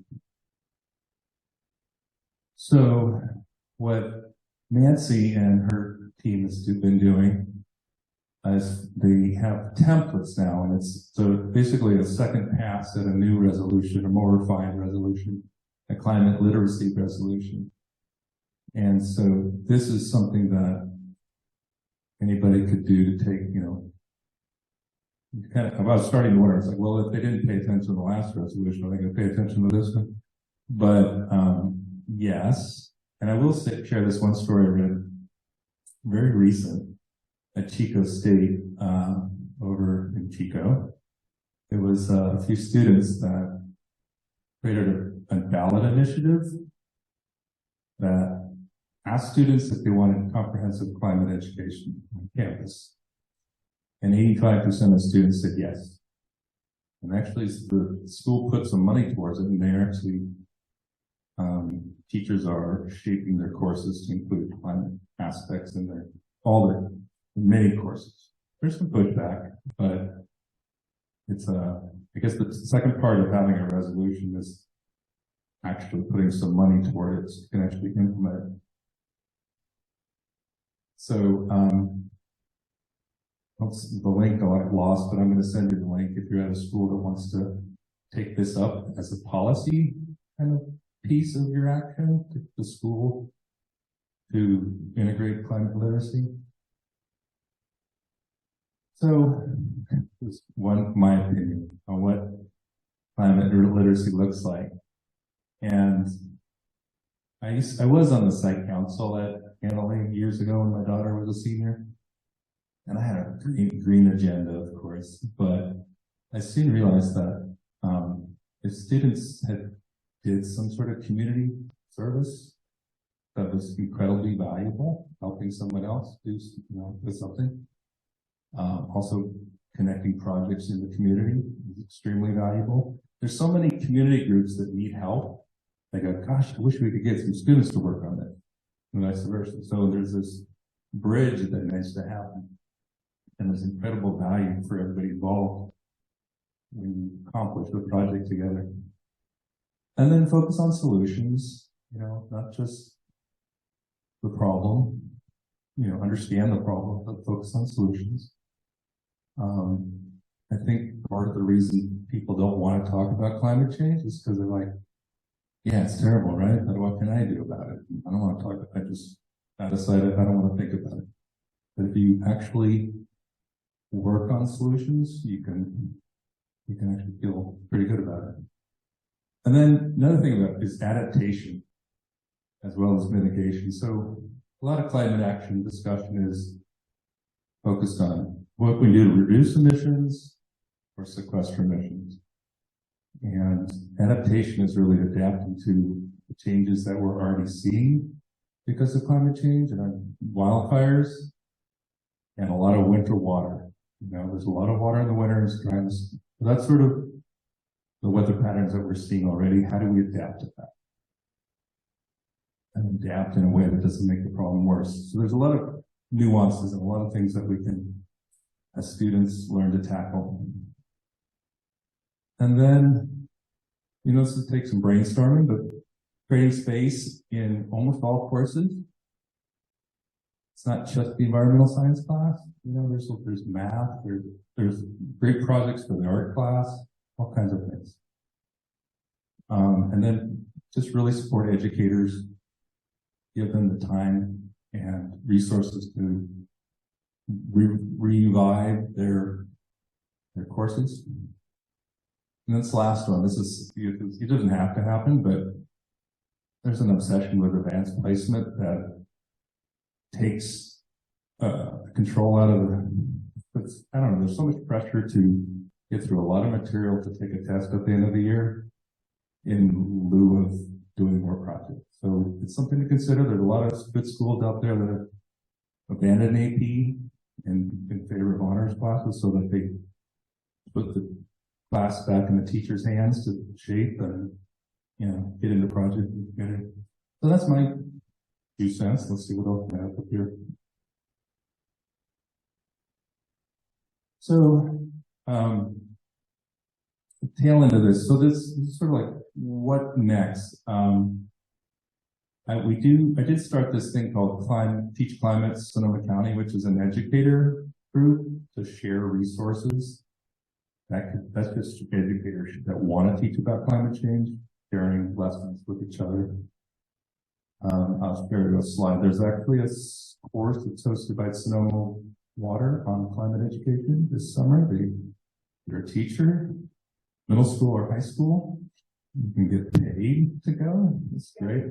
So what Nancy and her team has been doing is they have templates now, and it's so basically a second pass at a new resolution, a more refined resolution, a climate literacy resolution. And so this is something that anybody could do to take, kind of, I was starting to wonder, it's like, well, if they didn't pay attention to the last resolution, are they going to pay attention to this one? But yes, and I will share this one story I read, very recent, at Chico State, over in Chico. It was a few students that created a ballot initiative that asked students if they wanted comprehensive climate education on campus. And 85% of students said yes. And actually the school put some money towards it, and they actually, teachers are shaping their courses to include climate aspects in their many courses. There's some pushback, but it's I guess the second part of having a resolution is actually putting some money toward it so you can actually implement it. So, the link I lost, but I'm going to send you the link if you're at a school that wants to take this up as a policy kind of piece of your action to the school to integrate climate literacy. So, just my opinion on what climate literacy looks like. And I was on the site council at Hanley years ago when my daughter was a senior. And I had a green agenda, of course, but I soon realized that if students did some sort of community service that was incredibly valuable, helping someone else do something. Also connecting projects in the community is extremely valuable. There's so many community groups that need help. They go, gosh, I wish we could get some students to work on it, and vice versa. So there's this bridge that needs to happen. And there's incredible value for everybody involved when you accomplish the project together. And then focus on solutions, not just the problem, understand the problem, but focus on solutions. I think part of the reason people don't want to talk about climate change is because they're like, yeah, it's terrible, right? But what can I do about it? I don't want to talk about it. I just decided I don't want to think about it. But if you actually work on solutions, you can actually feel pretty good about it. And then another thing about is adaptation as well as mitigation. So a lot of climate action discussion is focused on what we do to reduce emissions or sequester emissions. And adaptation is really adapting to the changes that we're already seeing because of climate change and wildfires and a lot of winter water. There's a lot of water in the winter. That's sort of the weather patterns that we're seeing already. How do we adapt to that? And adapt in a way that doesn't make the problem worse. So there's a lot of nuances and a lot of things that we can, as students, learn to tackle. And then, this will take some brainstorming, but creating space in almost all courses. It's not just the environmental science class. There's math, there's great projects for the art class, all kinds of things. And then just really support educators, give them the time and resources to revive their courses. And that's the last one. It doesn't have to happen, but there's an obsession with advanced placement that takes control out of I don't know, there's so much pressure to get through a lot of material to take a test at the end of the year in lieu of doing more projects. So it's something to consider. There's a lot of good schools out there that have abandoned AP in favor of honors classes so that they put the class back in the teacher's hands to shape and, get into project. So that's my 2 cents. Let's see what else I have up here. So, tail end of this. So this is sort of like, what next? I did start this thing called Teach Climate Sonoma County, which is an educator group to share resources. That's just educators that want to teach about climate change, sharing lessons with each other. I'll share a slide. There's actually a course that's hosted by Sonoma Water on climate education this summer. You're a teacher, middle school or high school. You can get paid to go. That's great.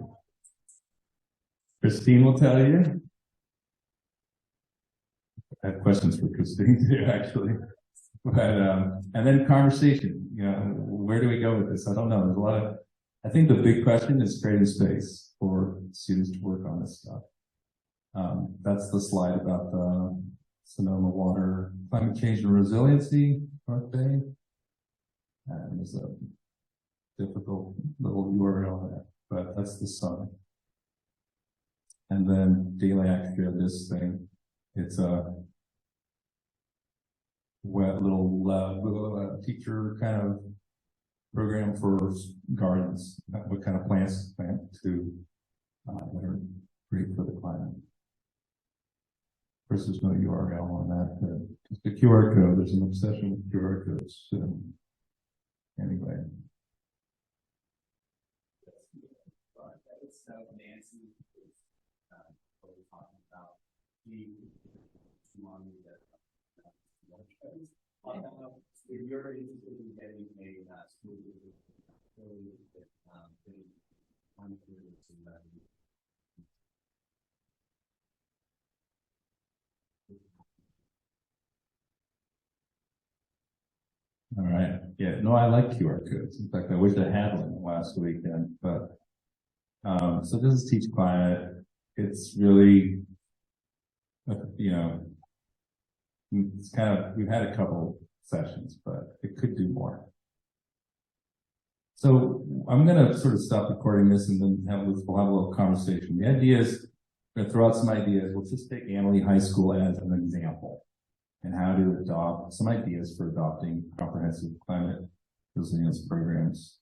Christine will tell you. I have questions for Christine too, actually. But, and then conversation, where do we go with this? I don't know. There's a lot of, I think the big question is creating space for students to work on this stuff. That's the slide about the Sonoma Water Climate Change and Resiliency, North Bay. And there's a difficult little URL there, but that's the sun. And then daily extra, this thing, it's a wet little teacher kind of program for gardens, what kind of plants to plant that are great for the climate. Of course, there's no URL on that, but just the QR code. There's an obsession with QR codes. Anyway. So Nancy is talking about if you're interested in getting a school All right. Yeah. No, I like QR codes. In fact, I wish I had one last weekend, but so this is Teach Climate. It's really, it's kind of, we've had a couple sessions, but it could do more. So I'm going to sort of stop recording this and then we'll have a little conversation. The idea is, I'm going to throw out some ideas. Let's just take Amalie High School as an example and how to adopt some ideas for adopting comprehensive climate resilience programs